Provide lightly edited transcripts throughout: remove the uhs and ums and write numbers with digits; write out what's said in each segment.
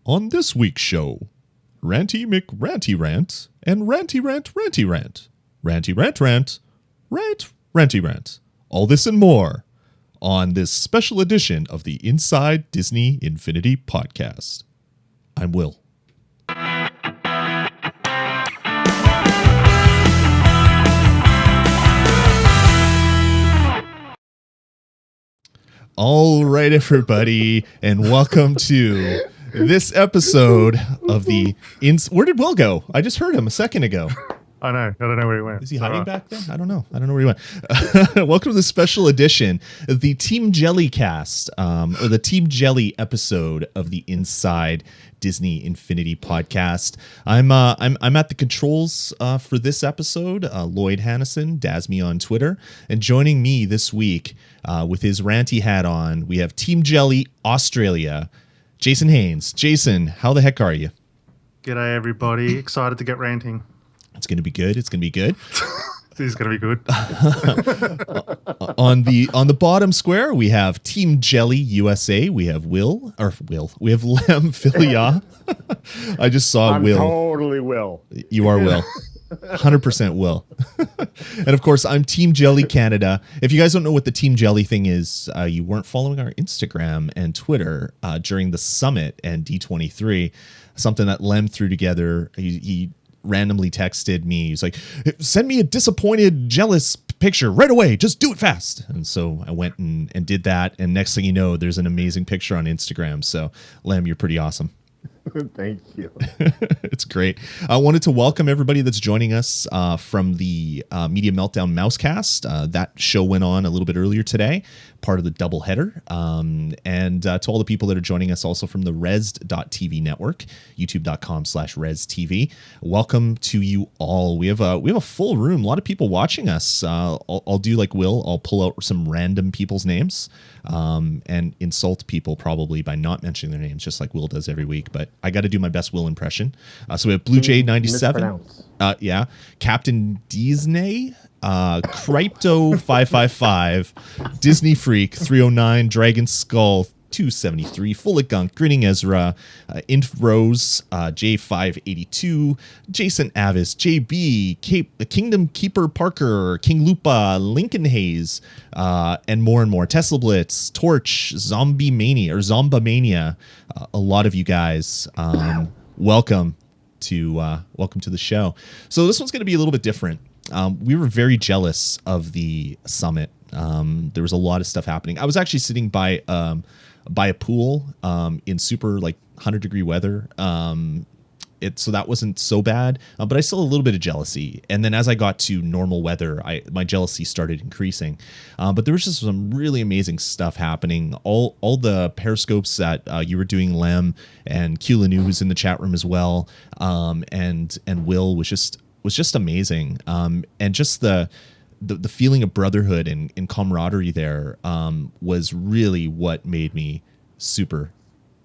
On this week's show, Ranty McRanty Rant and Ranty Rant Ranty Rant. Ranty Rant Rant, Rant Ranty Rant. All this and more on this special edition of the Inside Disney Infinity podcast. I'm Will. All right, everybody, and welcome to this episode of the... Where did Will go? I just heard him a second ago. I know. I don't know where he went. Is he hiding back there? I don't know. I don't know where he went. Welcome to the special edition of the Team Jelly cast, or the Team Jelly episode of the Inside Disney Infinity podcast. I'm at the controls for this episode. Lloyd Hannison, Dasme on Twitter, and joining me this week with his ranty hat on, we have Team Jelly Australia, Jason Haines. Jason, how the heck are you? G'day, everybody. Excited to get ranting. It's going to be good. It's going to be good. This is going to be good. On the bottom square, we have Team Jelly USA. We have Will. We have Lem Philia. I just saw I'm Will. Totally Will. You are Will. 100% Will. And of course, I'm Team Jelly Canada. If you guys don't know what the Team Jelly thing is, you weren't following our Instagram and Twitter during the summit and D23. Something that Lem threw together. He randomly texted me. He's like, send me a disappointed, jealous picture right away. Just do it fast. And so I went and did that. And next thing you know, there's an amazing picture on Instagram. So Lem, you're pretty awesome. Thank you. It's great. I wanted to welcome everybody that's joining us from the Media Meltdown Mousecast. That show went on a little bit earlier today, part of the doubleheader. And to all the people that are joining us also from the Res.TV network, youtube.com/ResTV. Welcome to you all. We have a full room, a lot of people watching us. I'll do like Will. I'll pull out some random people's names and insult people probably by not mentioning their names, just like Will does every week. But I got to do my best Will impression. So we have Blue Jay 97. Yeah. Captain Disney. Crypto 555, Disney Freak 309, Dragon Skull 273, Full of Gunk, Grinning Ezra, Inf Rose, J582, Jason Avis, JB, Kingdom Keeper Parker, King Lupa, Lincoln Hayes, and more. Tesla Blitz, Torch, Zombie Mania or Zomba Mania. A lot of you guys, welcome to the show. So this one's going to be a little bit different. We were very jealous of the summit. There was a lot of stuff happening. I was actually sitting by a pool in super like 100-degree weather. So that wasn't so bad, but I still had a little bit of jealousy. And then as I got to normal weather, my jealousy started increasing. But there was just some really amazing stuff happening. All the periscopes that you were doing, Lem, and Q Lanu, who's in the chat room as well, and Will was just amazing. And just the feeling of brotherhood and camaraderie there was really what made me super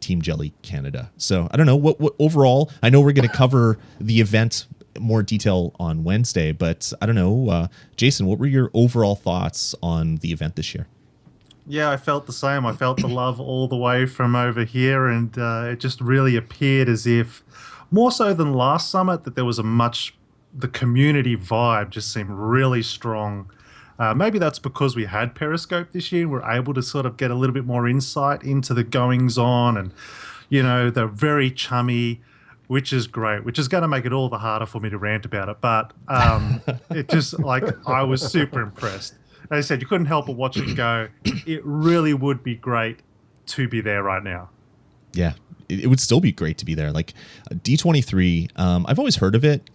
Team Jelly Canada. So I don't know what overall, I know we're going to cover the event more detail on Wednesday, but I don't know, Jason, what were your overall thoughts on the event this year? Yeah, I felt the same. I felt the love all the way from over here, and it just really appeared as if, more so than last summit, that there was the community vibe just seemed really strong. Maybe that's because we had Periscope this year. We're able to sort of get a little bit more insight into the goings on, and, you know, they're very chummy, which is great, which is going to make it all the harder for me to rant about it. But it just, like, I was super impressed. As I said, you couldn't help but watch it go. It really would be great to be there right now. Yeah, it would still be great to be there. Like D23, I've always heard of it.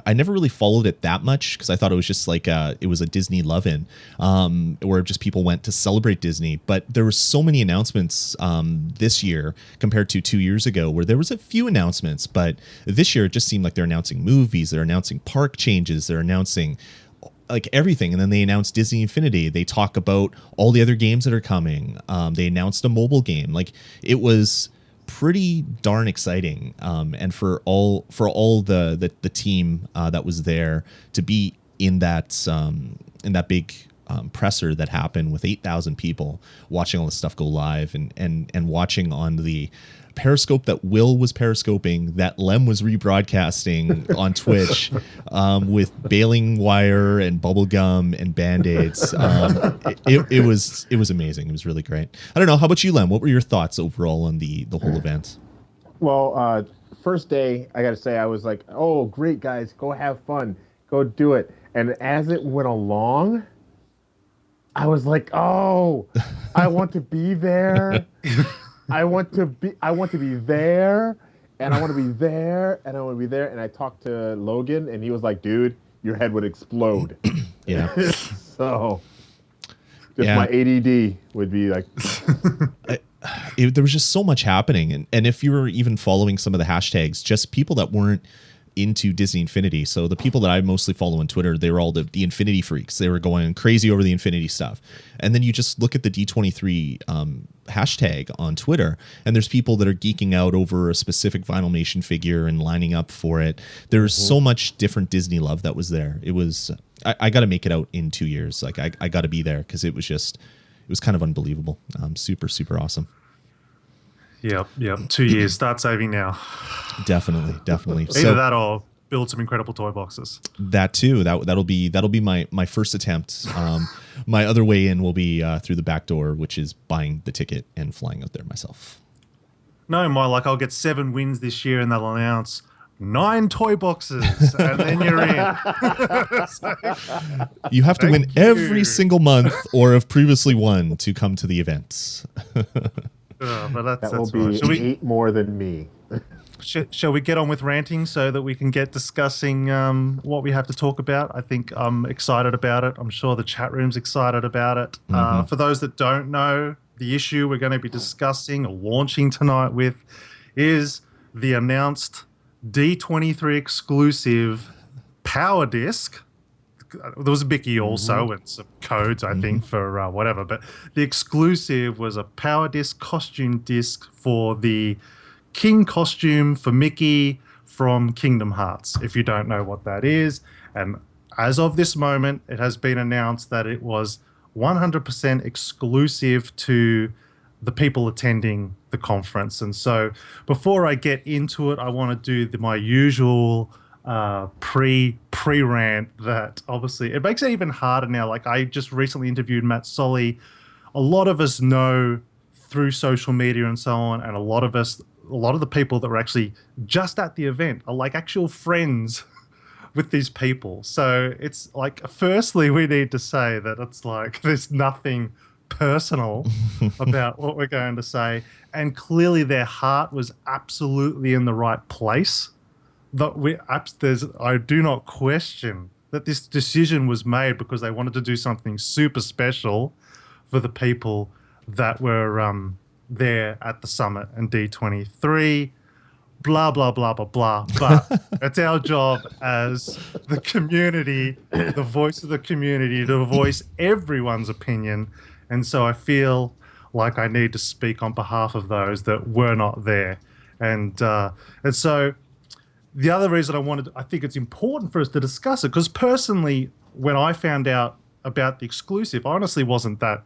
I never really followed it that much because I thought it was just like it was a Disney love-in where just people went to celebrate Disney. But there were so many announcements this year compared to 2 years ago where there was a few announcements. But this year it just seemed like they're announcing movies, they're announcing park changes, they're announcing like everything. And then they announced Disney Infinity. They talk about all the other games that are coming. They announced a mobile game. Like it was pretty darn exciting, and for all the team that was there to be in that big presser that happened with 8,000 people watching all this stuff go live, and watching on the Periscope that Will was periscoping, that Lem was rebroadcasting on Twitch, with baling wire and bubble gum and Band-Aids. It was amazing. It was really great. I don't know. How about you, Lem? What were your thoughts overall on the whole event? Well, first day, I got to say, I was like, oh, great, guys. Go have fun. Go do it. And as it went along, I was like, oh, I want to be there. I want to be there, and I want to be there, and I want to be there. And I talked to Logan, and he was like, dude, your head would explode. Yeah. So just my ADD would be like... There was just so much happening. And if you were even following some of the hashtags, just people that weren't into Disney Infinity. So the people that I mostly follow on Twitter, they were all the Infinity freaks. They were going crazy over the Infinity stuff. And then you just look at the D23 hashtag on Twitter, and there's people that are geeking out over a specific Vinylmation figure and lining up for it. There's so much different Disney love that was there. It was, I got to make it out in 2 years. Like I got to be there, because it was kind of unbelievable. Super, super awesome. Yep. 2 years. Start saving now. Definitely. Either that or build some incredible toy boxes. That too. That'll be my first attempt. My other way in will be through the back door, which is buying the ticket and flying out there myself. No, I'll get 7 wins this year, and they'll announce 9 toy boxes, and then you're in. You have to win every single month, or have previously won, to come to the events. But that will be 8 more than me. Shall we get on with ranting so that we can get discussing what we have to talk about? I think I'm excited about it. I'm sure the chat room's excited about it. For those that don't know, the issue we're going to be discussing or launching tonight with is the announced D23 exclusive Power Disc. There was a Bicky also and some codes, I think, for whatever. But the exclusive was a Power Disc costume disc for the King costume for Mickey from Kingdom Hearts, if you don't know what that is. And as of this moment, it has been announced that it was 100% exclusive to the people attending the conference. And so before I get into it, I want to do my usual pre-rant that obviously it makes it even harder now. Like, I just recently interviewed Matt Solly. A lot of us know through social media and so on, and a lot of the people that were actually just at the event are like actual friends with these people. So it's like, firstly, we need to say that it's like there's nothing personal about what we're going to say, and clearly their heart was absolutely in the right place. I do not question that this decision was made because they wanted to do something super special for the people that were there at the summit and D23, blah, blah, blah, blah, blah. But it's our job as the community, the voice of the community, to voice everyone's opinion. And so I feel like I need to speak on behalf of those that were not there. And so the other reason I think it's important for us to discuss it, because personally, when I found out about the exclusive, I honestly wasn't that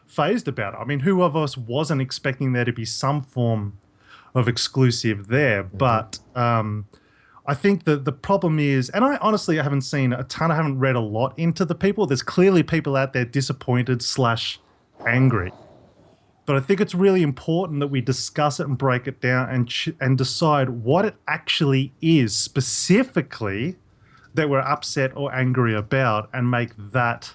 phased about it. I mean, who of us wasn't expecting there to be some form of exclusive there? But I think that the problem is, and I honestly haven't seen a ton, I haven't read a lot into the people. There's clearly people out there disappointed / angry. But I think it's really important that we discuss it and break it down and decide what it actually is specifically that we're upset or angry about, and make that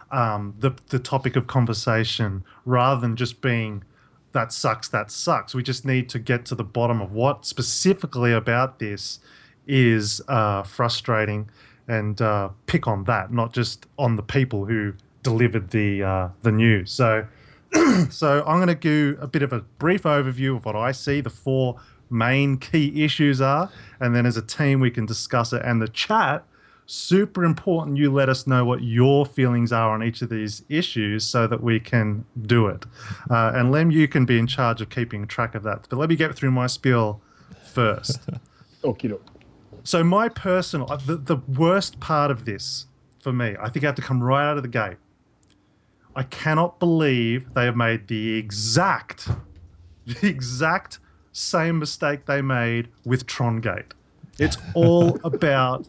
the topic of conversation, rather than just being that sucks. We just need to get to the bottom of what specifically about this is frustrating, and pick on that, not just on the people who delivered the news. So I'm going to do a bit of a brief overview of what I see the 4 main key issues are, and then as a team we can discuss it. And the chat, super important you let us know what your feelings are on each of these issues so that we can do it. And Lem, you can be in charge of keeping track of that. But let me get through my spiel first. Okie doke. So my personal, the worst part of this for me, I think I have to come right out of the gate, I cannot believe they have made the exact same mistake they made with Trongate. It's all about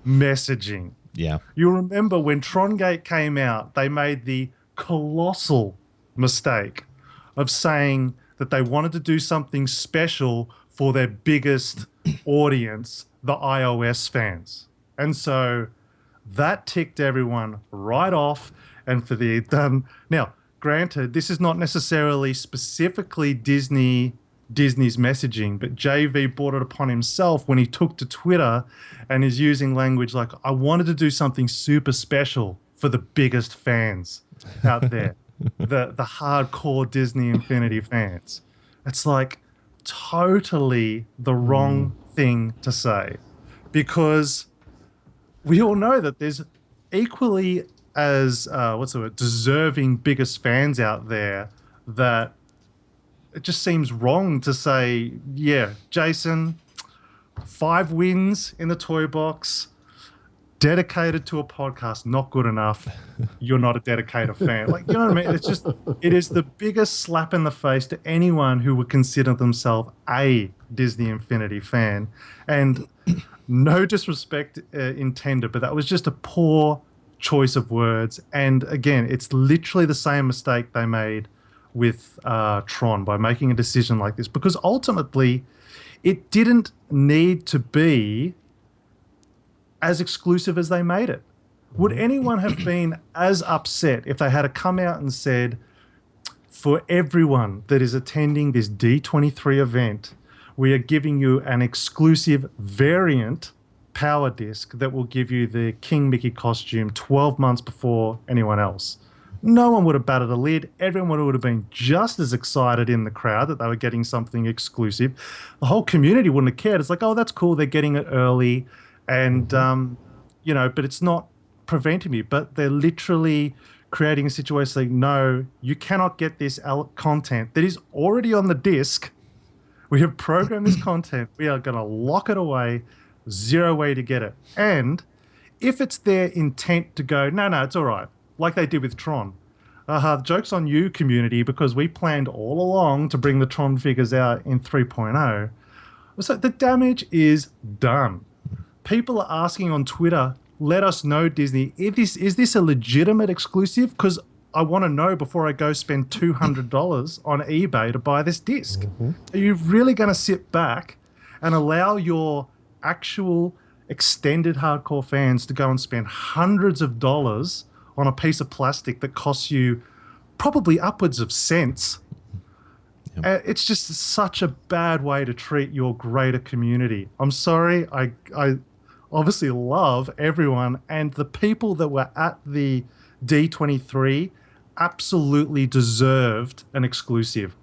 messaging. Yeah. You remember when Trongate came out, they made the colossal mistake of saying that they wanted to do something special for their biggest audience, the iOS fans. And so that ticked everyone right off. And for the now, granted, this is not necessarily specifically Disney's messaging, but JV brought it upon himself when he took to Twitter and is using language like, I wanted to do something super special for the biggest fans out there, the hardcore Disney Infinity fans. It's like totally the wrong thing to say, because we all know that there's equally as deserving biggest fans out there, that it just seems wrong to say, yeah, Jason, 5 wins in the toy box, dedicated to a podcast, not good enough. You're not a dedicated fan. Like, you know what I mean? It is the biggest slap in the face to anyone who would consider themselves a Disney Infinity fan. And no disrespect intended, but that was just a poor choice of words. And again, it's literally the same mistake they made with Tron by making a decision like this, because ultimately it didn't need to be as exclusive as they made it. Would anyone have been as upset if they had to come out and said, for everyone that is attending this D23 event, we are giving you an exclusive variant power disc that will give you the King Mickey costume 12 months before anyone else? No one would have batted a lid. Everyone would have been just as excited in the crowd that they were getting something exclusive. The whole community wouldn't have cared. It's like, oh, that's cool, they're getting it early. And, but it's not preventing me. But they're literally creating a situation like, no, you cannot get this content that is already on the disc. We have programmed this content. We are going to lock it away. Zero way to get it. And if it's their intent to go, no, it's all right, like they did with Tron. The joke's on you, community, because we planned all along to bring the Tron figures out in 3.0. So the damage is done. People are asking on Twitter, let us know, Disney, is this a legitimate exclusive? Because I want to know before I go spend $200 on eBay to buy this disc. Are you really going to sit back and allow your actual extended hardcore fans to go and spend hundreds of dollars on a piece of plastic that costs you probably upwards of cents? It's just such a bad way to treat your greater community. I'm sorry. I obviously love everyone, and the people that were at the D23 absolutely deserved an exclusive.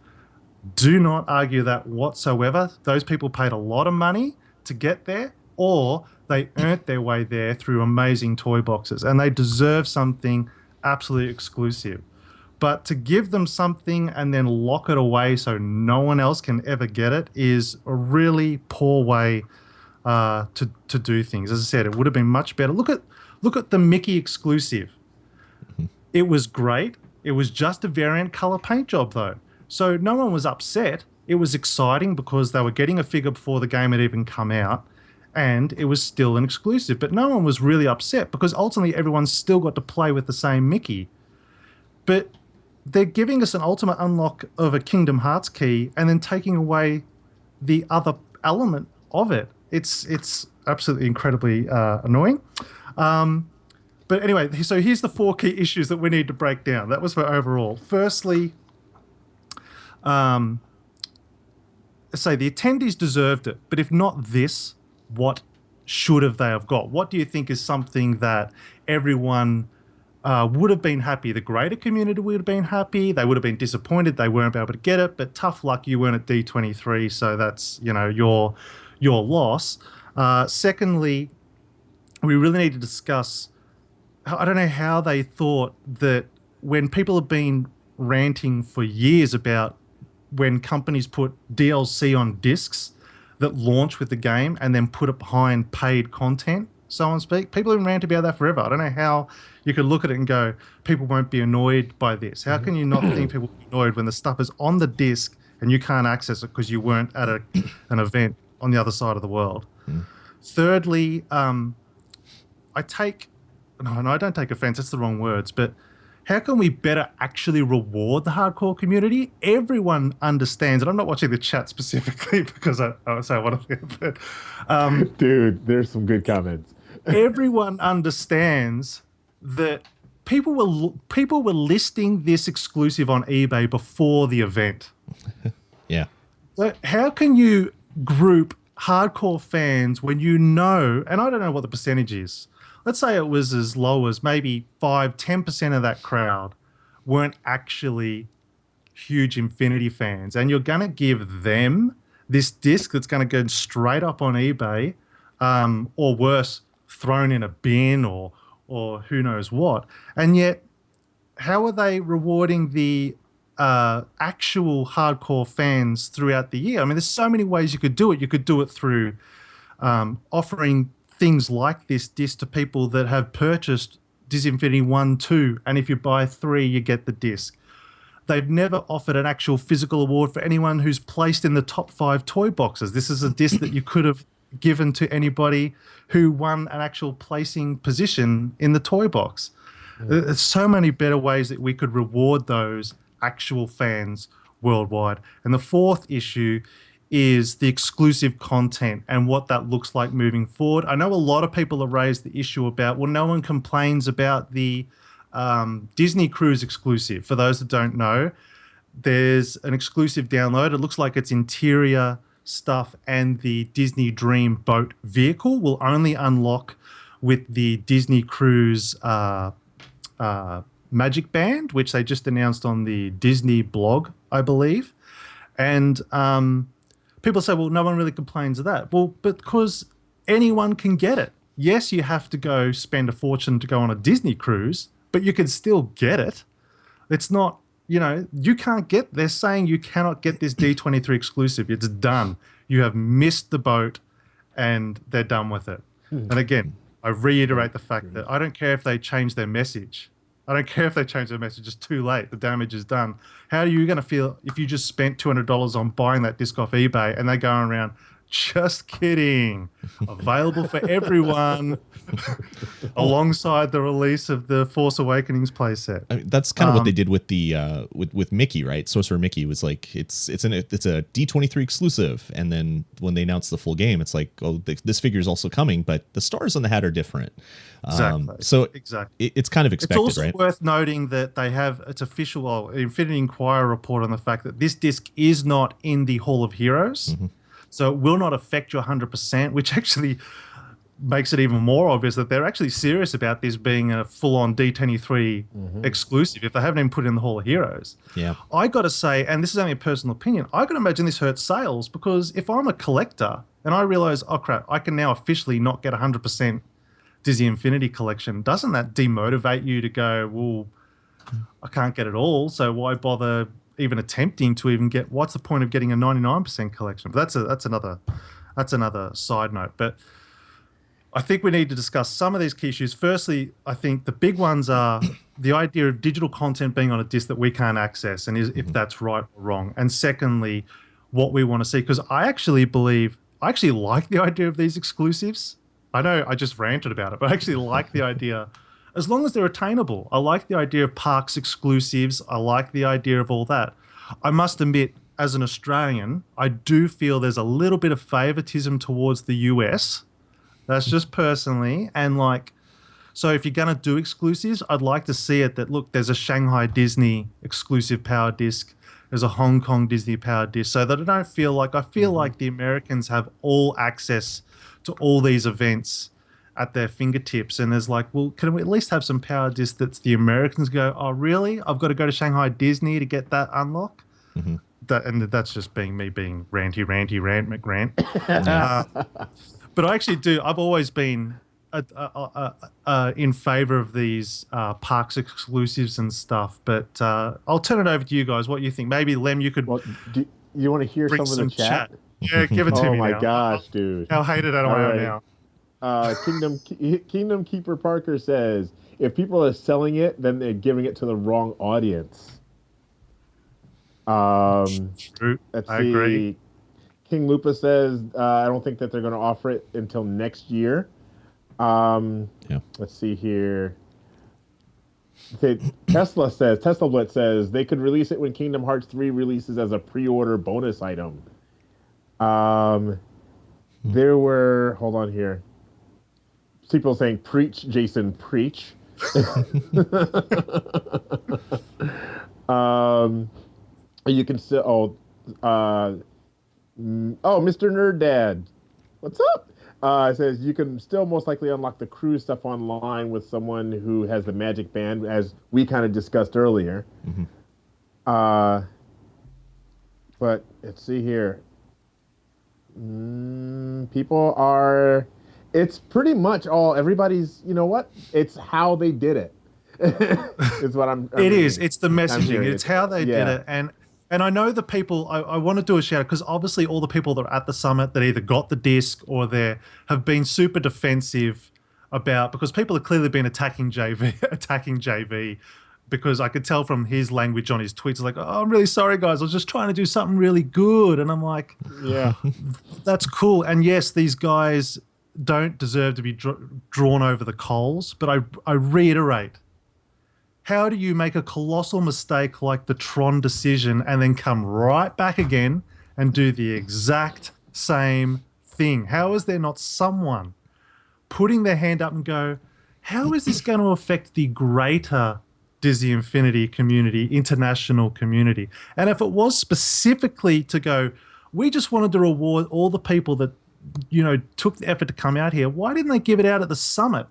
Do not argue that whatsoever. Those people paid a lot of money to get there, or they earned their way there through amazing toy boxes, and they deserve something absolutely exclusive. But to give them something and then lock it away so no one else can ever get it is a really poor way to do things. As I said, it would have been much better. Look at the Mickey exclusive. It was great. It was just a variant color paint job, though. So no one was upset. It was exciting because they were getting a figure before the game had even come out, and it was still an exclusive. But no one was really upset because ultimately everyone still got to play with the same Mickey. But they're giving us an ultimate unlock of a Kingdom Hearts key and then taking away the other element of it. It's absolutely incredibly annoying. But anyway, so here's the 4 key issues that we need to break down. That was for overall. Firstly, say the attendees deserved it, but if not this, what should have they have got? What do you think is something that everyone would have been happy? The greater community would have been happy. They would have been disappointed they weren't able to get it, but tough luck, you weren't at D23, so that's your loss. Secondly, we really need to discuss, I don't know how they thought that when people have been ranting for years about when companies put DLC on discs that launch with the game and then put it behind paid content so on speak. People have ranted about that forever. I don't know how you could look at it and go, people won't be annoyed by this. How can you not think people will be annoyed when the stuff is on the disc and you can't access it because you weren't at an event on the other side of the world? Thirdly, I don't take offense, that's the wrong words, but how can we better actually reward the hardcore community? Everyone understands, and I'm not watching the chat specifically because I want to, but Dude, there's some good comments. everyone understands that people were listing this exclusive on eBay before the event. Yeah. So how can you group hardcore fans when you know, and I don't know what the percentage is, let's say it was as low as maybe 5-10% of that crowd weren't actually huge Infinity fans, and you're going to give them this disc that's going to go straight up on eBay, or worse, thrown in a bin or who knows what. And yet, how are they rewarding the actual hardcore fans throughout the year? I mean, there's so many ways you could do it. You could do it through offering things like this disc to people that have purchased Disc Infinity 1, 2, and if you buy 3, you get the disc. They've never offered an actual physical award for anyone who's placed in the top 5 toy boxes. This is a disc that you could have given to anybody who won an actual placing position in the toy box. There's so many better ways that we could reward those actual fans worldwide. And the fourth issue is the exclusive content and what that looks like moving forward. I know a lot of people have raised the issue about, well, no one complains about the Disney Cruise exclusive. For those that don't know, there's an exclusive download. It looks like it's interior stuff, and the Disney Dream boat vehicle will only unlock with the Disney Cruise Magic Band, which they just announced on the Disney blog, I believe. And people say, well, no one really complains of that. Well, because anyone can get it. Yes, you have to go spend a fortune to go on a Disney cruise, but you can still get it. It's not, you can't get, they're saying you cannot get this D23 exclusive. It's done. You have missed the boat and they're done with it. And again, I reiterate the fact that I don't care if they change their message. I don't care if they change their message. It's too late. The damage is done. How are you going to feel if you just spent $200 on buying that disc off eBay and they're going around, just kidding, available for everyone, alongside the release of the Force Awakenings playset? I mean, that's kind of what they did with the with Mickey, right? Sorcerer Mickey was like, it's a D23 exclusive, and then when they announced the full game, it's like, oh, this figure is also coming, but the stars on the hat are different. Exactly. So exactly, it's kind of expected, it's also right? worth noting that they have its official Infinity Inquirer report on the fact that this disc is not in the Hall of Heroes. So it will not affect you 100%, which actually makes it even more obvious that they're actually serious about this being a full-on D23 exclusive if they haven't even put it in the Hall of Heroes. Yeah. I got to say, and this is only a personal opinion, I can imagine this hurts sales, because if I'm a collector and I realize, oh crap, I can now officially not get 100% Disney Infinity collection, doesn't that demotivate you to go, well, I can't get it all, so why bother even attempting to even get, what's the point of getting a 99% collection? But that's another side note. But I think we need to discuss some of these key issues. Firstly, I think the big ones are the idea of digital content being on a disc that we can't access, and if that's right or wrong. And secondly, what we want to see, because I actually like the idea of these exclusives. I know I just ranted about it, but I actually like the idea, as long as they're attainable. I like the idea of parks exclusives. I like the idea of all that. I must admit, as an Australian, I do feel there's a little bit of favoritism towards the US. That's just personally. And so if you're going to do exclusives, I'd like to see it that, look, there's a Shanghai Disney exclusive power disc. There's a Hong Kong Disney power disc, so that I feel like the Americans have all access to all these events at their fingertips, and there's well, can we at least have some power disc that's the Americans go, oh really? I've got to go to Shanghai Disney to get that unlock? And that's just me being ranty McRant. But I actually do. I've always been in favor of these parks exclusives and stuff. But I'll turn it over to you guys. What you think? Maybe Lem, you could. Well, do you want to hear some of the chat? Yeah, give it to me. Oh my now. gosh, dude! How hated am I now? Kingdom Keeper Parker says if people are selling it, then they're giving it to the wrong audience. True. Let's I agree. see. King Lupus says I don't think that they're going to offer it until next year. Yeah. Let's see here. Okay, Tesla Blitz says they could release it when Kingdom Hearts 3 releases as a pre-order bonus item. There were, hold on here. People saying, preach, Jason, preach. You can still, Mr. Nerd Dad, what's up? It says you can still most likely unlock the cruise stuff online with someone who has the magic band, as we kind of discussed earlier. Mm-hmm. But let's see here. People are. It's pretty much all. Everybody's. You know what? It's how they did it. Is what I'm. It is. It's the messaging. It's how they did Yeah. it. And I know the people, I want to do a shout out because obviously all the people that are at the summit that either got the disc or they have been super defensive about, because people have clearly been attacking JV, because I could tell from his language on his tweets, like, oh, I'm really sorry, guys. I was just trying to do something really good. And I'm like, Yeah. that's cool. And yes, these guys don't deserve to be drawn over the coals, but I reiterate, how do you make a colossal mistake like the Tron decision and then come right back again and do the exact same thing? How is there not someone putting their hand up and go, how is this going to affect the greater Disney Infinity community, international community? And if it was specifically to go, we just wanted to reward all the people that, took the effort to come out here, why didn't they give it out at the summit?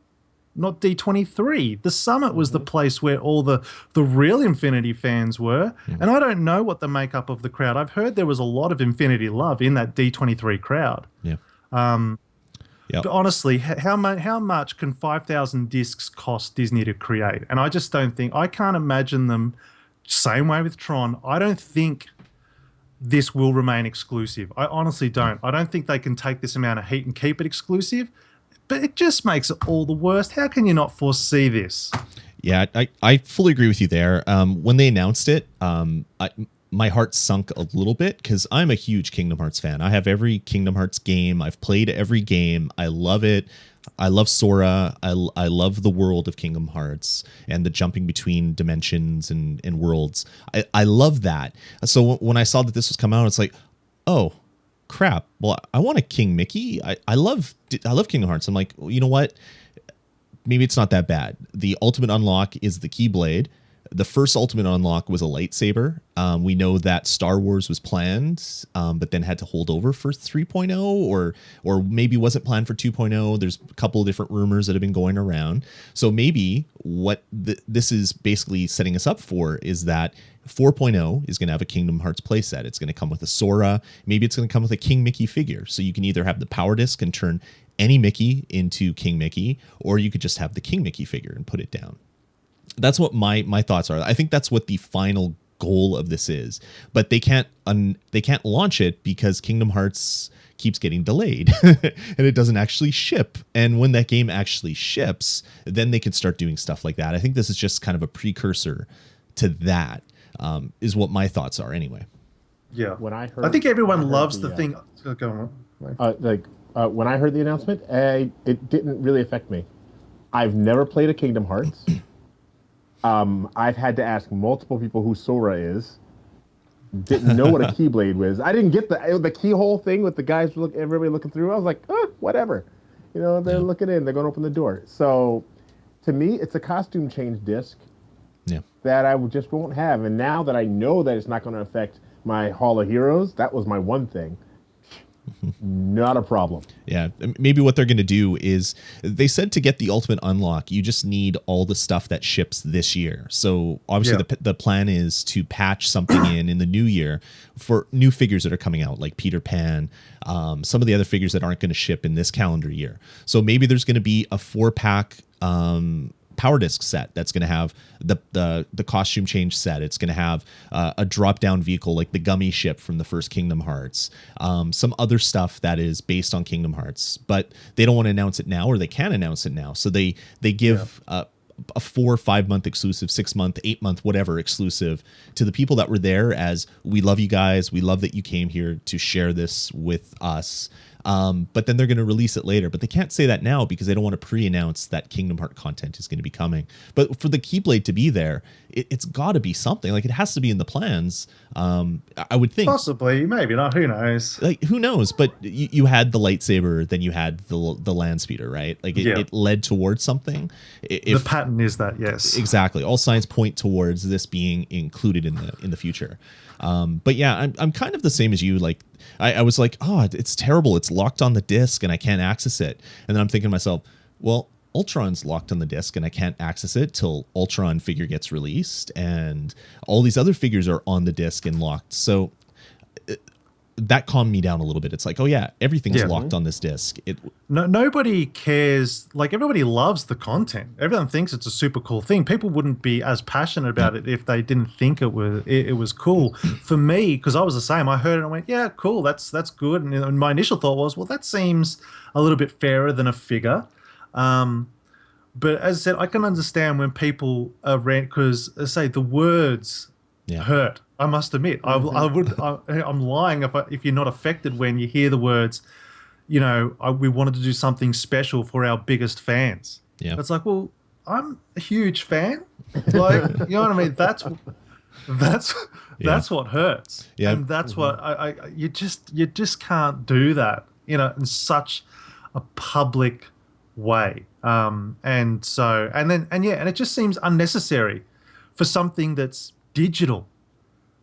Not D23. The summit was the place where all the real Infinity fans were. And I don't know what the makeup of the crowd. I've heard there was a lot of Infinity love in that D23 crowd. Yeah. But honestly, how much can 5,000 discs cost Disney to create? And I just don't think, I can't imagine them, same way with Tron, I don't think this will remain exclusive. I honestly don't. I don't think they can take this amount of heat and keep it exclusive. But it just makes it all the worst. How can you not foresee this? Yeah, I fully agree with you there. When they announced it, my heart sunk a little bit because I'm a huge Kingdom Hearts fan. I have every Kingdom Hearts game. I've played every game. I love it. I love Sora. I love the world of Kingdom Hearts and the jumping between dimensions and worlds. I love that. So when I saw that this was coming out, it's like, oh, crap. Well, I want a King Mickey. I love Kingdom Hearts. I'm like, well, you know what? Maybe it's not that bad. The ultimate unlock is the Keyblade. The first ultimate unlock was a lightsaber. We know that Star Wars was planned, but then had to hold over for 3.0 or maybe wasn't planned for 2.0. There's a couple of different rumors that have been going around. So maybe what this is basically setting us up for is that 4.0 is going to have a Kingdom Hearts playset. It's going to come with a Sora. Maybe it's going to come with a King Mickey figure. So you can either have the power disc and turn any Mickey into King Mickey, or you could just have the King Mickey figure and put it down. That's what my thoughts are. I think that's what the final goal of this is. But they can't launch it because Kingdom Hearts keeps getting delayed and it doesn't actually ship. And when that game actually ships, then they can start doing stuff like that. I think this is just kind of a precursor to that. Is what my thoughts are anyway. Yeah. I think everyone loves the thing. Go on. When I heard the announcement, it didn't really affect me. I've never played a Kingdom Hearts. I've had to ask multiple people who Sora is. Didn't know what a Keyblade was. I didn't get the keyhole thing with the guys everybody looking through. I was like, whatever. They're looking in. They're going to open the door. So, to me, it's a costume change disc. Yeah. That I just won't have. And now that I know that it's not going to affect my Hall of Heroes, that was my one thing. Not a problem. Yeah, maybe what they're going to do is they said to get the ultimate unlock, you just need all the stuff that ships this year. So obviously the plan is to patch something in the new year for new figures that are coming out, like Peter Pan, some of the other figures that aren't going to ship in this calendar year. So maybe there's going to be a 4-pack power disc set that's going to have the costume change set. It's going to have a drop down vehicle like the gummy ship from the first Kingdom Hearts. Some other stuff that is based on Kingdom Hearts, but they don't want to announce it now, or they can announce it now. So they give a 4 or 5 month exclusive, 6 month, 8 month, whatever exclusive to the people that were there, as we love you guys. We love that you came here to share this with us. But then they're going to release it later, but they can't say that now because they don't want to pre-announce that Kingdom Heart content is going to be coming. But for the Keyblade to be there, it's got to be something. Like, it has to be in the plans. I would think Possibly, maybe not. Who knows? Like, who knows? But you had the lightsaber, then you had the land speeder, right? Like, it led towards something. The pattern is that, yes, exactly. All signs point towards this being included in the future. But yeah, I'm kind of the same as you. Like, I was like, oh, it's terrible. It's locked on the disc and I can't access it. And then I'm thinking to myself, well, Ultron's locked on the disc and I can't access it till Ultron figure gets released, and all these other figures are on the disc and locked. So that calmed me down a little bit. It's like, oh yeah, everything's locked on this disc. Nobody cares. Like, everybody loves the content. Everyone thinks it's a super cool thing. People wouldn't be as passionate about it if they didn't think it was cool. For me, because I was the same, I heard it and I went, yeah, cool, that's good. And my initial thought was, well, that seems a little bit fairer than a figure. But as I said, I can understand when people rant, because, as I say, the words hurt. I must admit, I'm lying if you're not affected when you hear the words, we wanted to do something special for our biggest fans. Yeah. It's like, well, I'm a huge fan. Like, you know what I mean? That's what hurts. Yeah. And that's what you just can't do that, in such a public way. And it just seems unnecessary for something that's digital.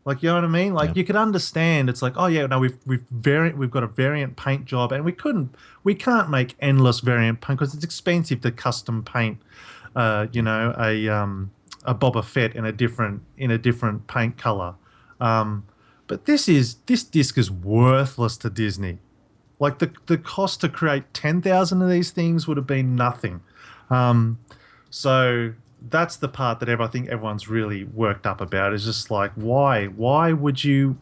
Like, you know what I mean? Like, you could understand. It's like, oh yeah, no, we've got a variant paint job, and we can't make endless variant paint because it's expensive to custom paint, a Boba Fett in a different paint color. But this disc is worthless to Disney. Like, the cost to create 10,000 of these things would have been nothing. So that's the part that I think everyone's really worked up about. Is just like, why would you?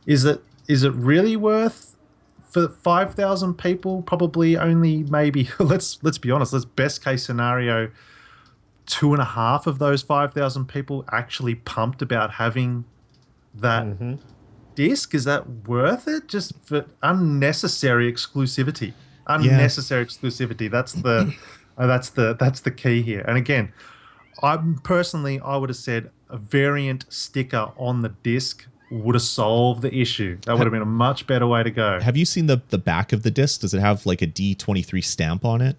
Is it really worth for 5,000 people? Probably only maybe. Let's be honest. Let's best case scenario, 2.5 of those 5,000 people actually pumped about having that disc. Is that worth it? Just for unnecessary exclusivity. Exclusivity. That's the key here. And again, I would have said a variant sticker on the disc would have solved the issue. That would have been a much better way to go. Have you seen the back of the disc? Does it have like a D23 stamp on it?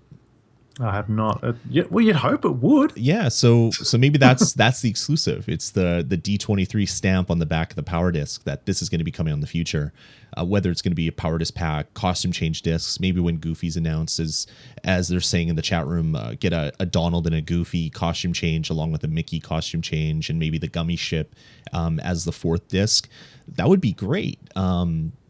I have not. Well, you'd hope it would. Yeah, so maybe that's the exclusive. It's the D23 stamp on the back of the power disc that this is going to be coming on the future. Whether it's going to be a power disc pack, costume change discs, maybe when Goofy's announced, as they're saying in the chat room, get a Donald and a Goofy costume change along with a Mickey costume change, and maybe the gummy ship as the 4th disc. That would be great.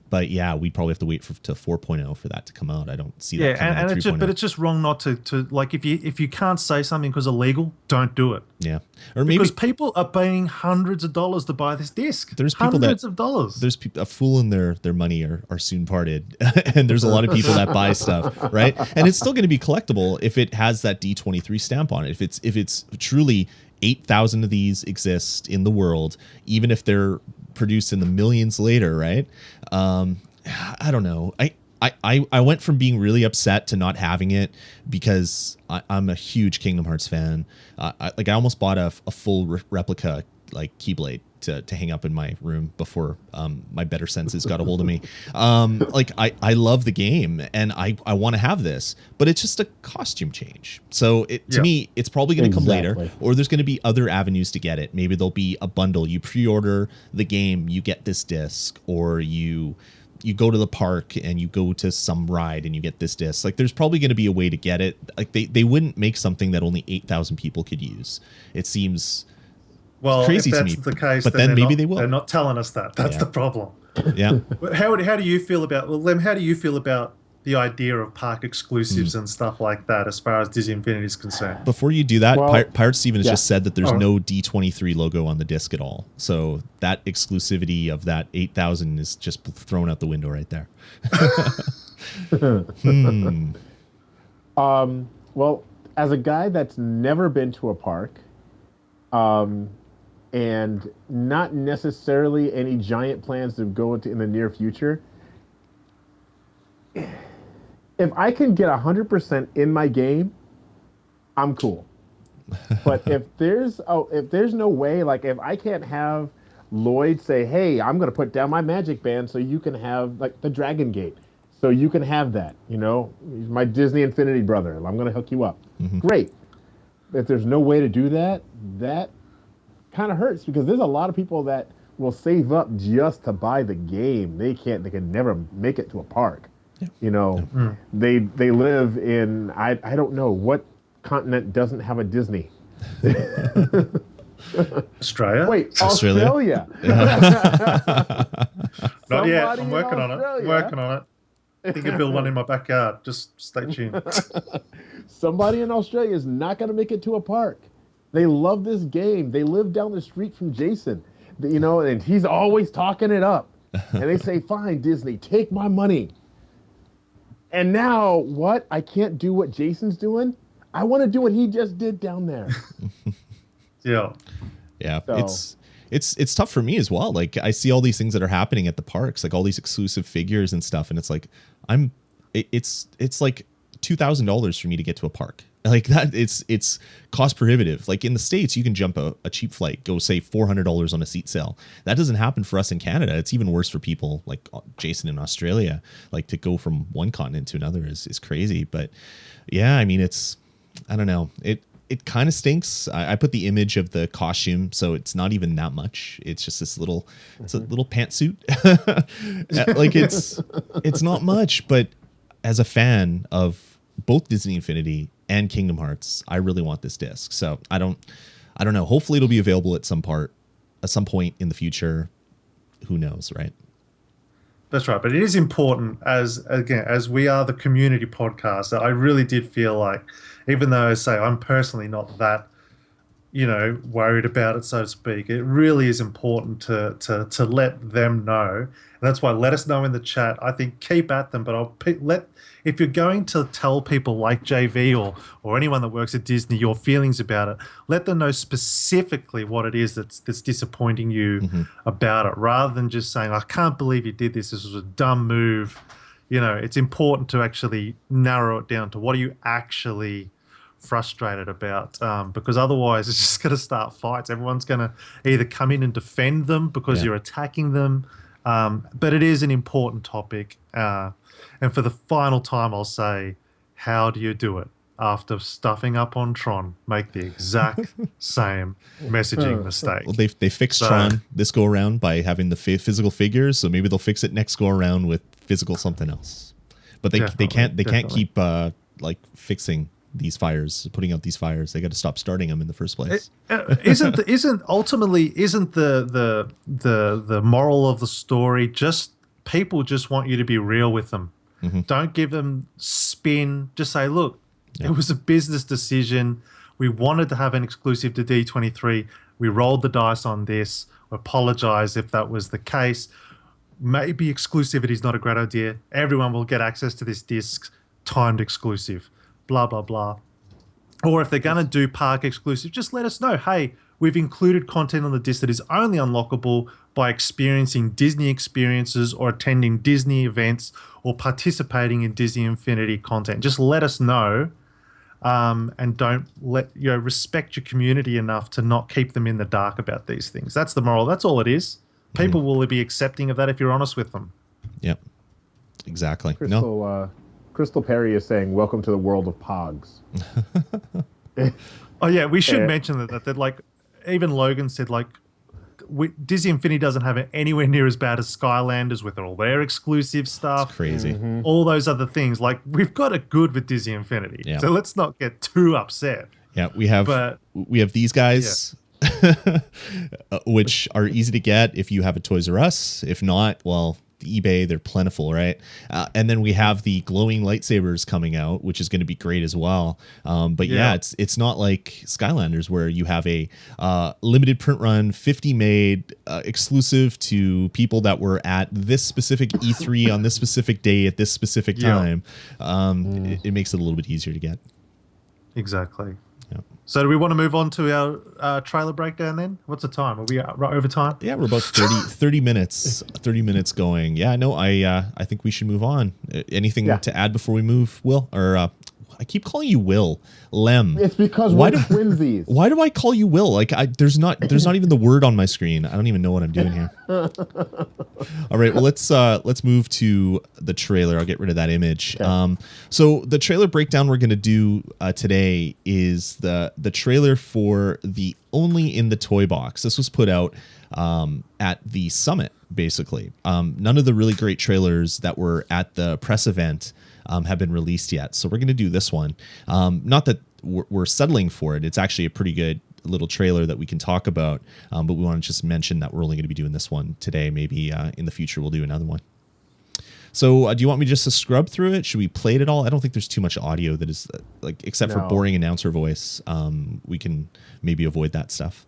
But yeah, we'd probably have to wait to 4.0 for that to come out. I don't see that coming out. But it's just wrong not to like, if you can't say something because illegal, don't do it. Yeah, or maybe because people are paying hundreds of dollars to buy this disc. There's people hundreds of dollars. There's people, a fool and their money are soon parted, and there's a lot of people that buy stuff, right? And it's still going to be collectible if it has that D23 stamp on it. If it's truly 8,000 of these exist in the world, even if they're produced in the millions later, right? I don't know. I went from being really upset to not having it because I'm a huge Kingdom Hearts fan. I almost bought a full replica like Keyblade to hang up in my room before my better senses got a hold of me. I love the game and I want to have this, but it's just a costume change. So to me, it's probably going to come later, or there's going to be other avenues to get it. Maybe there'll be a bundle. You pre-order the game, you get this disc, or you go to the park and you go to some ride and you get this disc. Like, there's probably going to be a way to get it. Like, they wouldn't make something that only 8,000 people could use. It seems crazy to me. If that's the case, but then maybe they will. They're not telling us that. That's the problem. Yeah. How do you feel about, Lem, how do you feel about the idea of park exclusives and stuff like that as far as Disney Infinity is concerned. Before you do that, Well, Pirate Steven has yeah. just said that there's Oh. no D23 logo on the disc at all. So that exclusivity of that 8,000 is just thrown out the window right there. Well, as a guy that's never been to a park, and not necessarily any giant plans to go into in the near future, if I can get 100% in my game, I'm cool. But if there's no way, like if I can't have Lloyd say, "Hey, I'm going to put down my magic band so you can have like the Dragon Gate, so you can have that," he's my Disney Infinity brother. I'm going to hook you up. Great. If there's no way to do that, that kind of hurts because there's a lot of people that will save up just to buy the game. They can never make it to a park. They live in I don't know what continent doesn't have a Disney. Australia? Wait, Australia? Not yet. Somebody I'm working in on it. Australia. Working on it. I think I build one in my backyard. Just stay tuned. Somebody in Australia is not going to make it to a park. They love this game. They live down the street from Jason, and he's always talking it up. And they say, "Fine, Disney, take my money." And now what? I can't do what Jason's doing? I want to do what he just did down there. Yeah. Yeah, So- it's tough for me as well. Like I see all these things that are happening at the parks, like all these exclusive figures and stuff, and it's like it's like $2,000 for me to get to a park. Like that, it's cost prohibitive. Like in the States, you can jump a cheap flight, go say $400 on a seat sale. That doesn't happen for us in Canada. It's even worse for people like Jason in Australia. Like to go from one continent to another is crazy. But yeah, I mean, I don't know. It kind of stinks. I put the image of the costume, so it's not even that much. It's just this it's a little pantsuit. Like it's not much, but as a fan of both Disney Infinity and Kingdom Hearts, I really want this disc. So I don't know. Hopefully it'll be available at some point in the future. Who knows, right? That's right. But it is important as we are the community podcast. I really did feel like, even though I say I'm personally not that, worried about it, so to speak, it really is important to let them know. And that's why let us know in the chat. I think keep at them, but if you're going to tell people like JV or anyone that works at Disney your feelings about it, let them know specifically what it is that's disappointing you about it, rather than just saying, "I can't believe you did this. This was a dumb move." It's important to actually narrow it down to what are you actually frustrated about, because otherwise it's just going to start fights. Everyone's going to either come in and defend them because you're attacking them. But it is an important topic. And for the final time, I'll say, how do you do it? After stuffing up on Tron, make the exact same messaging mistake. Well, they fixed Tron this go around by having the physical figures, so maybe they'll fix it next go around with physical something else. But they can't keep like fixing these fires, putting out these fires. They got to stop starting them in the first place. Isn't the moral of the story just people just want you to be real with them? Don't give them spin. Just say, look, it was a business decision. We wanted to have an exclusive to D23. We rolled the dice on this. We apologize if that was the case. Maybe exclusivity is not a great idea. Everyone will get access to this disc, timed exclusive, blah, blah, blah. Or if they're going to do park exclusive, just let us know. Hey, we've included content on the disc that is only unlockable by experiencing Disney experiences or attending Disney events or participating in Disney Infinity content. Just let us know, and don't respect your community enough to not keep them in the dark about these things. That's the moral. That's all it is. People will be accepting of that if you're honest with them. Yep, exactly. Crystal Perry is saying, "Welcome to the world of Pogs." Oh yeah, we should mention that like even Logan said like Disney Infinity doesn't have it anywhere near as bad as Skylanders with all their exclusive stuff. It's crazy. All those other things. Like we've got it good with Disney Infinity. Yeah. So let's not get too upset. Yeah, we have these guys, which are easy to get if you have a Toys R Us. If not, well, eBay. They're plentiful, right? And then we have the glowing lightsabers coming out, which is going to be great as well. But yeah, it's not like Skylanders where you have a limited print run, 50 made, exclusive to people that were at this specific E3 on this specific day at this specific time. It makes it a little bit easier to get. Exactly. Yeah. So do we want to move on to our trailer breakdown then? What's the time? Are we right over time? Yeah, we're about 30 minutes. 30 minutes going. Yeah, no, I think we should move on. Anything to add before we move, Will? Or I keep calling you Will. Lem. It's because we're twinsies. Why do I call you Will? Like there's not even the word on my screen. I don't even know what I'm doing here. All right, well let's move to the trailer. I'll get rid of that image. Okay. So the trailer breakdown we're going to do today is the trailer for the Only in the Toy Box. This was put out at the summit, basically. None of the really great trailers that were at the press event have been released yet. So we're going to do this one. Not that we're settling for it. It's actually a pretty good little trailer that we can talk about. But we want to just mention that we're only going to be doing this one today. Maybe in the future we'll do another one. So do you want me just to scrub through it? Should we play it at all? I don't think there's too much audio that is except for boring announcer voice. We can maybe avoid that stuff.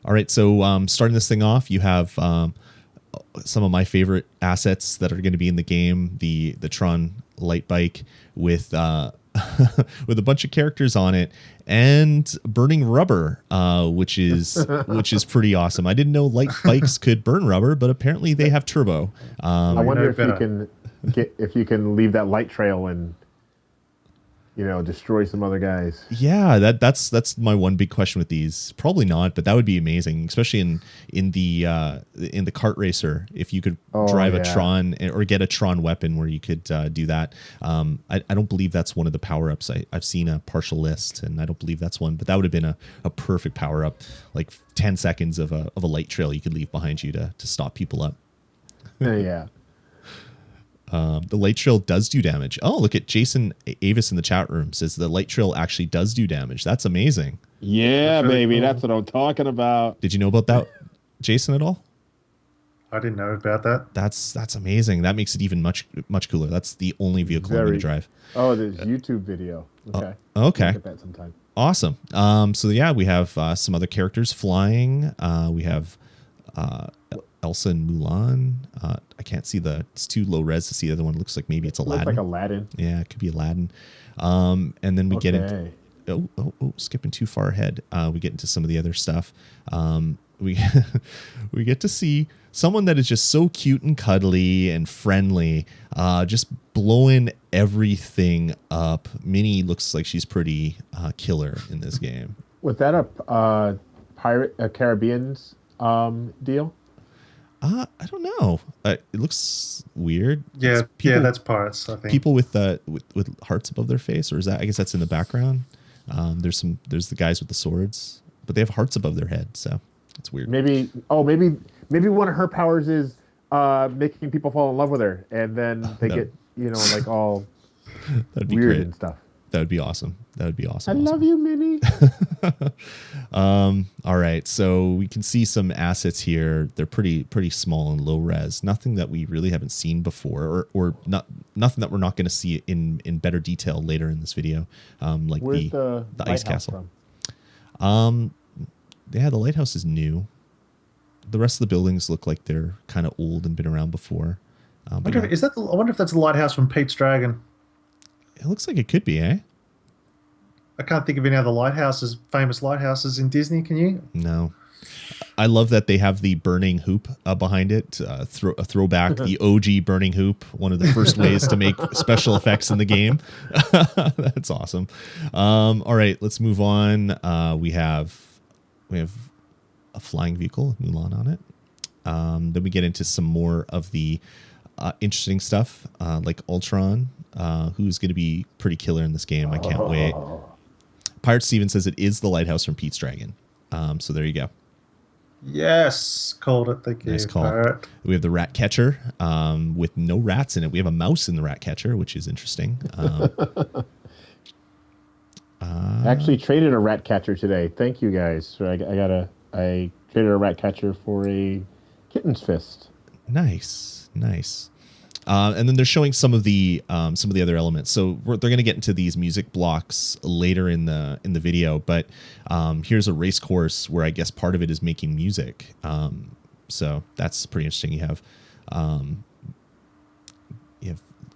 All right. So starting this thing off, you have some of my favorite assets that are going to be in the game, the Tron light bike with with a bunch of characters on it and burning rubber, which is pretty awesome. I didn't know light bikes could burn rubber, but apparently they have turbo. I wonder if you can leave that light trail and destroy some other guys. Yeah, that's my one big question with these. Probably not, but that would be amazing, especially in the kart racer. If you could drive a Tron or get a Tron weapon where you could do that. I don't believe that's one of the power ups. I've seen a partial list, and I don't believe that's one. But that would have been a perfect power up, like 10 seconds of a light trail you could leave behind you to stop people up. Yeah. The light trail does do damage. Oh, look at Jason Avis in the chat room says the light trail actually does do damage. That's amazing. Yeah, that's really cool. That's what I'm talking about. Did you know about that, Jason, at all? I didn't know about that. That's amazing. That makes it even much cooler. That's the only vehicle I'm going to drive. Oh, there's YouTube video. Okay. Okay. Look at that sometime. Awesome. So yeah, we have some other characters flying. We have Elsa and Mulan. I can't see it's too low res to see the other one. Looks like maybe it's Aladdin. Looks like Aladdin. Yeah, it could be Aladdin. And then we get into skipping too far ahead. We get into some of the other stuff. We get to see someone that is just so cute and cuddly and friendly, just blowing everything up. Minnie looks like she's pretty killer in this game. Was that a Caribbean's deal? I don't know. It looks weird. Yeah, that's Pirates, I think. People with hearts above their face, or is that? I guess that's in the background. There's the guys with the swords, but they have hearts above their head, so it's weird. Maybe one of her powers is making people fall in love with her, and then they get like all that'd be weird great. and stuff. That would be awesome. I love you, Minnie. All right, so we can see some assets here. They're pretty small and low res. Nothing that we really haven't seen before, or nothing that we're not going to see in better detail later in this video. Like where's the ice castle. From? Yeah, the lighthouse is new. The rest of the buildings look like they're kind of old and been around before. I wonder if that's the lighthouse from Pete's Dragon. It looks like it could be, eh? I can't think of any other famous lighthouses in Disney. Can you? No. I love that they have the burning hoop behind it. A throwback, the OG burning hoop, one of the first ways to make special effects in the game. That's awesome. All right, let's move on. We have a flying vehicle, Mulan on it. Then we get into some more of the interesting stuff, like Ultron, who's going to be pretty killer in this game. I can't wait. Pirate Steven says it is the lighthouse from Pete's Dragon. So there you go. Yes, called it. Thank you. Nice call. Pirate. We have the rat catcher with no rats in it. We have a mouse in the rat catcher, which is interesting. I actually traded a rat catcher today. Thank you guys. So I traded a rat catcher for a Kitten's Fist. Nice. And then they're showing some of the other elements. So they're going to get into these music blocks later in the video. But here's a race course where I guess part of it is making music. So that's pretty interesting. You have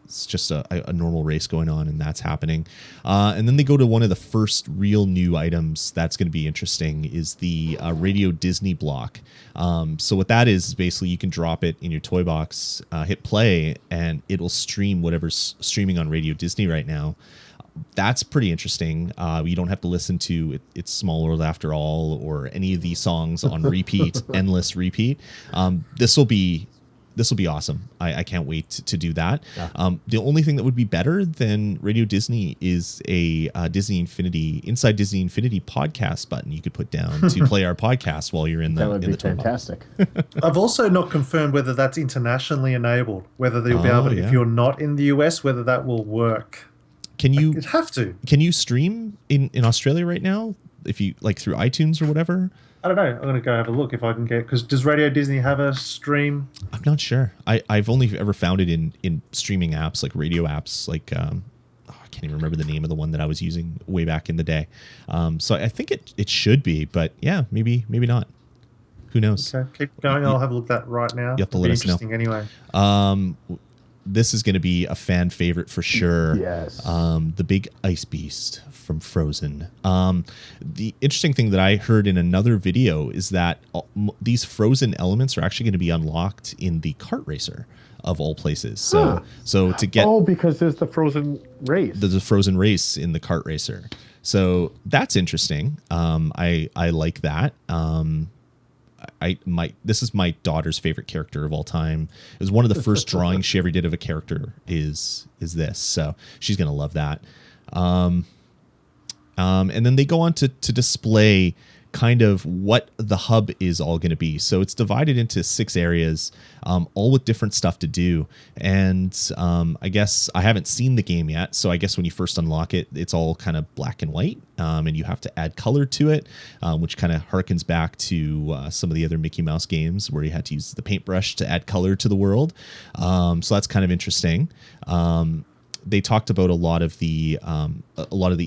it's just a normal race going on, and that's happening. And then they go to one of the first real new items that's going to be interesting is the Radio Disney block. So what that is basically you can drop it in your toy box, hit play, and it'll stream whatever's streaming on Radio Disney right now. That's pretty interesting. You don't have to listen to It's Small World After All or any of these songs on repeat, endless repeat. This will be awesome. I can't wait to do that. Yeah. The only thing that would be better than Radio Disney is a Inside Disney Infinity podcast button you could put down to play our podcast while you're in the. That would be fantastic. I've also not confirmed whether that's internationally enabled, whether they'll be able to, if you're not in the US, whether that will work. It'd have to. Can you stream in Australia right now? If you like through iTunes or whatever? I don't know. I'm going to go have a look if I can get, because does Radio Disney have a stream? I'm not sure. I've only ever found it in streaming apps, like radio apps, like I can't even remember the name of the one that I was using way back in the day. So I think it should be, but yeah, maybe not. Who knows? Okay, keep going. I'll have a look at that right now. You have to let us know. Anyway. This is going to be a fan favorite for sure. Yes. The big ice beast from Frozen. The interesting thing that I heard in another video is that these Frozen elements are actually going to be unlocked in the kart racer of all places. So to get because there's the Frozen race. There's a Frozen race in the kart racer. So that's interesting. I like that. This is my daughter's favorite character of all time. It was one of the first drawings she ever did of a character is this. So she's going to love that. And then they go on to display kind of what the hub is all going to be. So it's divided into 6 areas, all with different stuff to do. And I guess I haven't seen the game yet. So I guess when you first unlock it, it's all kind of black and white. And you have to add color to it, which kind of harkens back to some of the other Mickey Mouse games where you had to use the paintbrush to add color to the world. So that's kind of interesting. They talked about a lot of the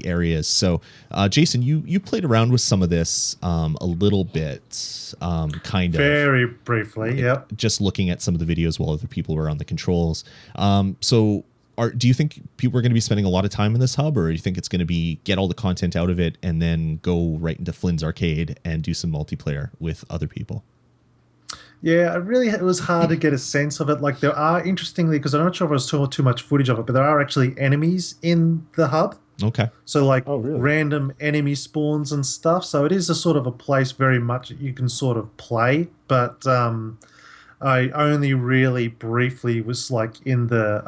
areas. So, Jason, you played around with some of this a little bit, kind of very briefly. Yep. Just looking at some of the videos while other people were on the controls. So, do you think people are going to be spending a lot of time in this hub, or do you think it's going to be get all the content out of it and then go right into Flynn's arcade and do some multiplayer with other people? Yeah, it was hard to get a sense of it. Like there are, interestingly, because I'm not sure if I was too much footage of it, but there are actually enemies in the hub. Okay. So like really? Random enemy spawns and stuff. So it is a sort of a place very much that you can sort of play. But I only really briefly was like in the...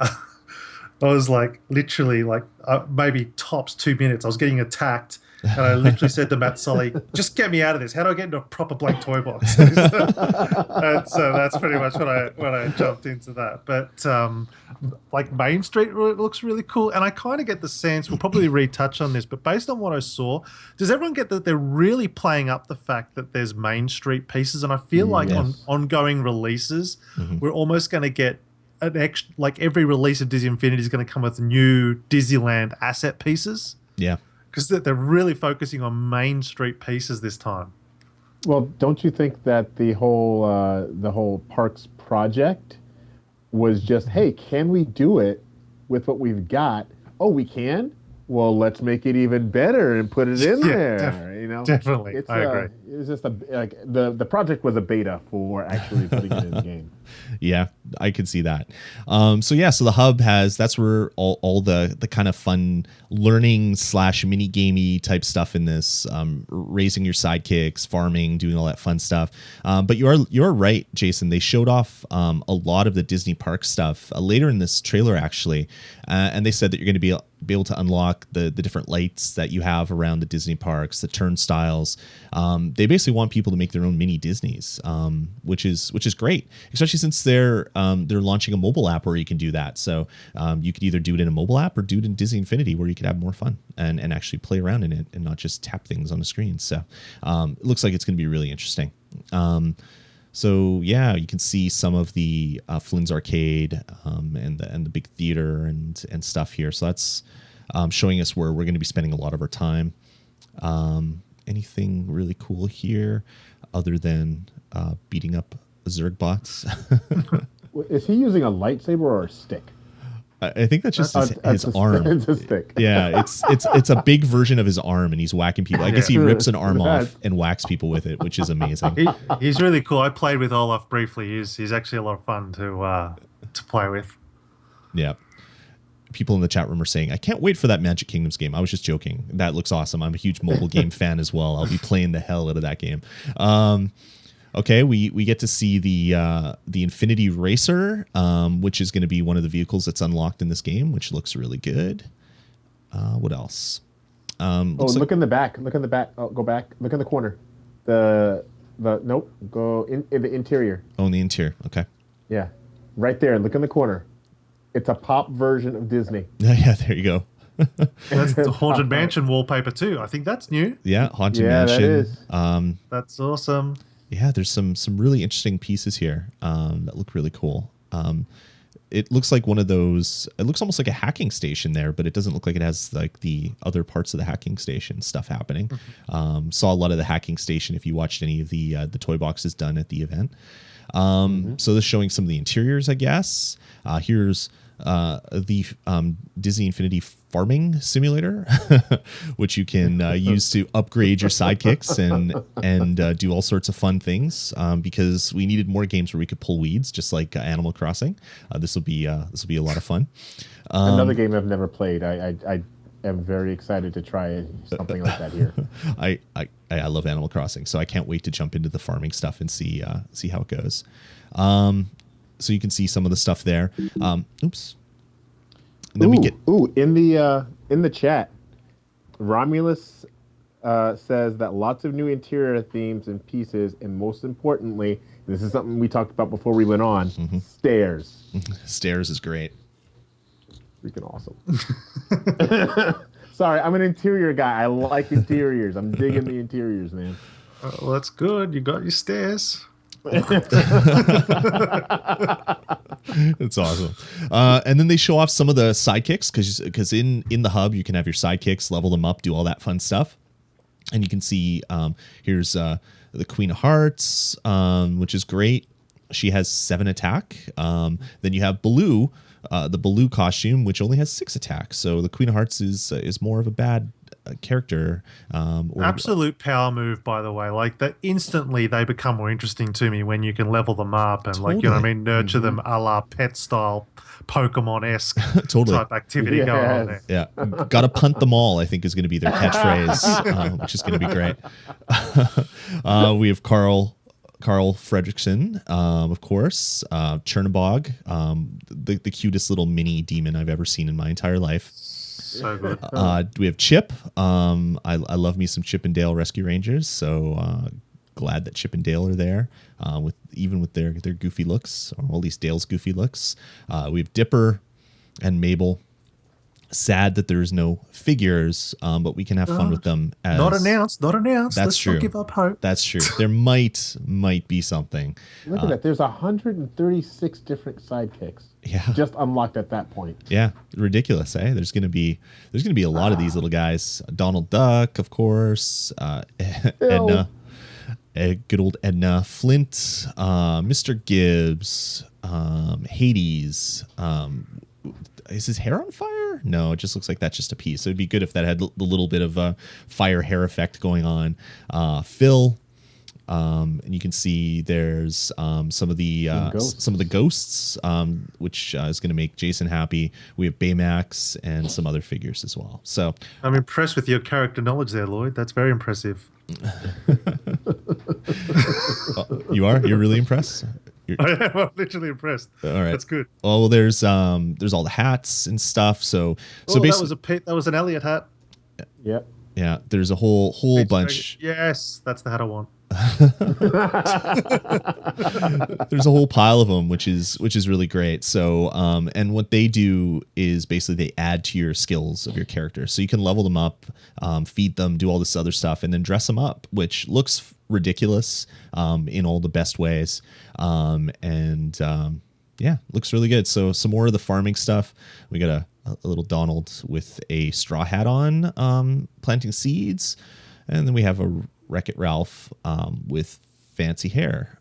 I was like literally like maybe tops 2 minutes. I was getting attacked. And I literally said to Matt Sully, just get me out of this. How do I get into a proper blank toy box? And so that's pretty much when I jumped into that. But like Main Street looks really cool. And I kind of get the sense, we'll probably retouch on this, but based on what I saw, does everyone get that they're really playing up the fact that there's Main Street pieces? And I feel like on ongoing releases, we're almost going to get an extra, like every release of Disney Infinity is going to come with new Disneyland asset pieces. Yeah. Because they're really focusing on Main Street pieces this time. Well, don't you think that the whole parks project was just, hey, can we do it with what we've got? Oh, we can? Well, let's make it even better and put it in there. You know, definitely. I agree. It was just the project was a beta for actually putting it in the game. Yeah, I could see that. So the hub that's where all the kind of fun learning / mini gamey type stuff in this, raising your sidekicks, farming, doing all that fun stuff. But you're right, Jason. They showed off a lot of the Disney park stuff later in this trailer actually, and they said that you're going to be able to unlock the different lights that you have around the Disney parks, the turnstiles. They basically want people to make their own mini Disneys, which is great, especially since they're launching a mobile app where you can do that. So you could either do it in a mobile app or do it in Disney Infinity where you could have more fun and actually play around in it and not just tap things on the screen. So it looks like it's going to be really interesting. So yeah, you can see some of the Flynn's Arcade and the big theater and stuff here. So that's showing us where we're going to be spending a lot of our time. Anything really cool here other than beating up Zerg bots? Is he using a lightsaber or a stick? I think that's just his arm. It's a stick. Yeah, it's a big version of his arm, and he's whacking people. I guess he rips an arm off and whacks people with it, which is amazing. He's really cool. I played with Olaf briefly. He's actually a lot of fun to play with. Yeah. People in the chat room are saying, I can't wait for that Magic Kingdoms game. I was just joking. That looks awesome. I'm a huge mobile game fan as well. I'll be playing the hell out of that game. Okay, we get to see the Infinity Racer, which is going to be one of the vehicles that's unlocked in this game, which looks really good. What else? Look in the back. Look in the back. Oh, go back. Look in the corner. Nope. Go in the interior. Oh, in the interior. Okay. Yeah, right there. Look in the corner. It's a pop version of Disney. Yeah, there you go. That's the Haunted Mansion wallpaper too. I think that's new. Yeah, Haunted Mansion. That is. That's awesome. Yeah, there's some really interesting pieces here that look really cool. It looks like one of those. It looks almost like a hacking station there, but it doesn't look like it has like the other parts of the hacking station stuff happening. Saw a lot of the hacking station if you watched any of the toy boxes done at the event. So this is showing some of the interiors, I guess. Here's the Disney Infinity Farming Simulator, which you can use to upgrade your sidekicks and do all sorts of fun things. Because we needed more games where we could pull weeds, just like Animal Crossing. This will be a lot of fun. Another game I've never played. I am very excited to try something like that here. I love Animal Crossing, so I can't wait to jump into the farming stuff and see how it goes. So you can see some of the stuff there. Oops. And then in the chat, Romulus says that lots of new interior themes and pieces, and most importantly, this is something we talked about before we went on, stairs. Stairs is great. Freaking awesome. Sorry, I'm an interior guy. I like interiors. I'm digging the interiors, man. Well, that's good. You got your stairs. It's awesome. And then they show off some of the sidekicks because in the hub you can have your sidekicks, level them up, do all that fun stuff. And you can see here's the Queen of Hearts, which is great. She has 7 attack. Then you have Baloo, the Baloo costume, which only has 6 attack. So the Queen of Hearts is more of a bad character. Absolute power move, by the way. Like that, instantly they become more interesting to me when you can level them up and like, you know what I mean, nurture them a la pet style, Pokemon-esque type activity going on there. Yeah, gotta punt them all, I think is going to be their catchphrase, which is going to be great. We have Carl Fredrickson, of course, Chernobog, the cutest little mini demon I've ever seen in my entire life. So good. We have Chip. I love me some Chip and Dale Rescue Rangers, so glad that Chip and Dale are there, with their goofy looks, or at least Dale's goofy looks. We have Dipper and Mabel. Sad that there's no figures, but we can have fun with them. Not announced. That's Let's true. not give up hope. That's true. There might be something. Look at that. There's 136 different sidekicks. Yeah. Just unlocked at that point. Yeah, ridiculous, eh? There's gonna be a lot of these little guys. Donald Duck, of course. Edna, good old Edna. Flint, Mr. Gibbs, Hades. Is his hair on fire? No, it just looks like that's just a piece. So it'd be good if that had the little bit of a fire hair effect going on. Phil, and you can see there's some of the ghosts, which is going to make Jason happy. We have Baymax and some other figures as well. So I'm impressed with your character knowledge there, Lloyd. That's very impressive. You are? You're really impressed? I'm literally impressed. All right, that's good. Oh, well, there's all the hats and stuff. So basically, that was an Elliot hat. Yep. Yeah, there's a whole bunch. Yes, that's the hat I want. There's a whole pile of them, which is really great. So, and what they do is basically they add to your skills of your character, so you can level them up, feed them, do all this other stuff, and then dress them up, which looks ridiculous in all the best ways, yeah, looks really good. So some more of the farming stuff. We got a little Donald with a straw hat on, planting seeds, and then we have a Wreck-It Ralph with fancy hair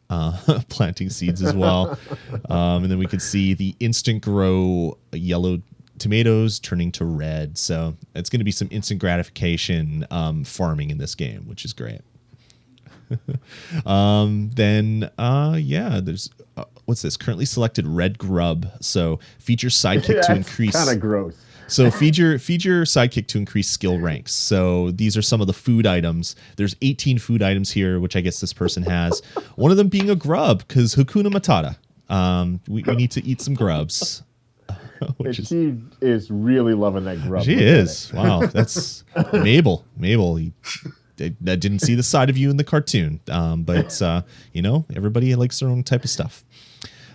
planting seeds as well. And then we can see the instant grow yellow tomatoes turning to red. So it's going to be some instant gratification farming in this game, which is great. There's what's this? Currently selected red grub. So feature sidekick to increase. Kind of gross. So feed your sidekick to increase skill ranks. So these are some of the food items. There's 18 food items here, which I guess this person has. One of them being a grub, because Hakuna Matata. We need to eat some grubs. She is really loving that grub. She is. Wow, that's Mabel. I didn't see the side of you in the cartoon, but everybody likes their own type of stuff.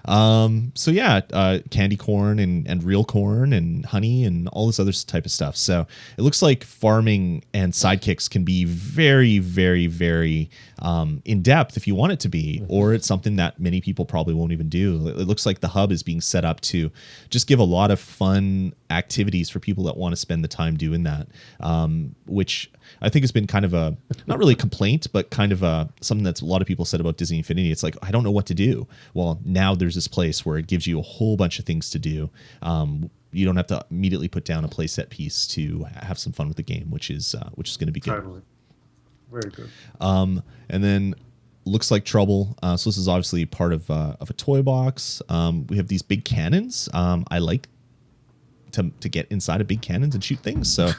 Candy corn and real corn and honey and all this other type of stuff. So it looks like farming and sidekicks can be very, very, very in depth if you want it to be, or it's something that many people probably won't even do. It looks like the hub is being set up to just give a lot of fun activities for people that want to spend the time doing that, which I think has been kind of a, not really a complaint, but kind of something that's a lot of people said about Disney Infinity. It's like, I don't know what to do. Well, now there's this place where it gives you a whole bunch of things to do. You don't have to immediately put down a playset piece to have some fun with the game, which is going to be good. Totally. Very good. And then looks like trouble. So this is obviously part of a toy box. We have these big cannons. I like to get inside of big cannons and shoot things. So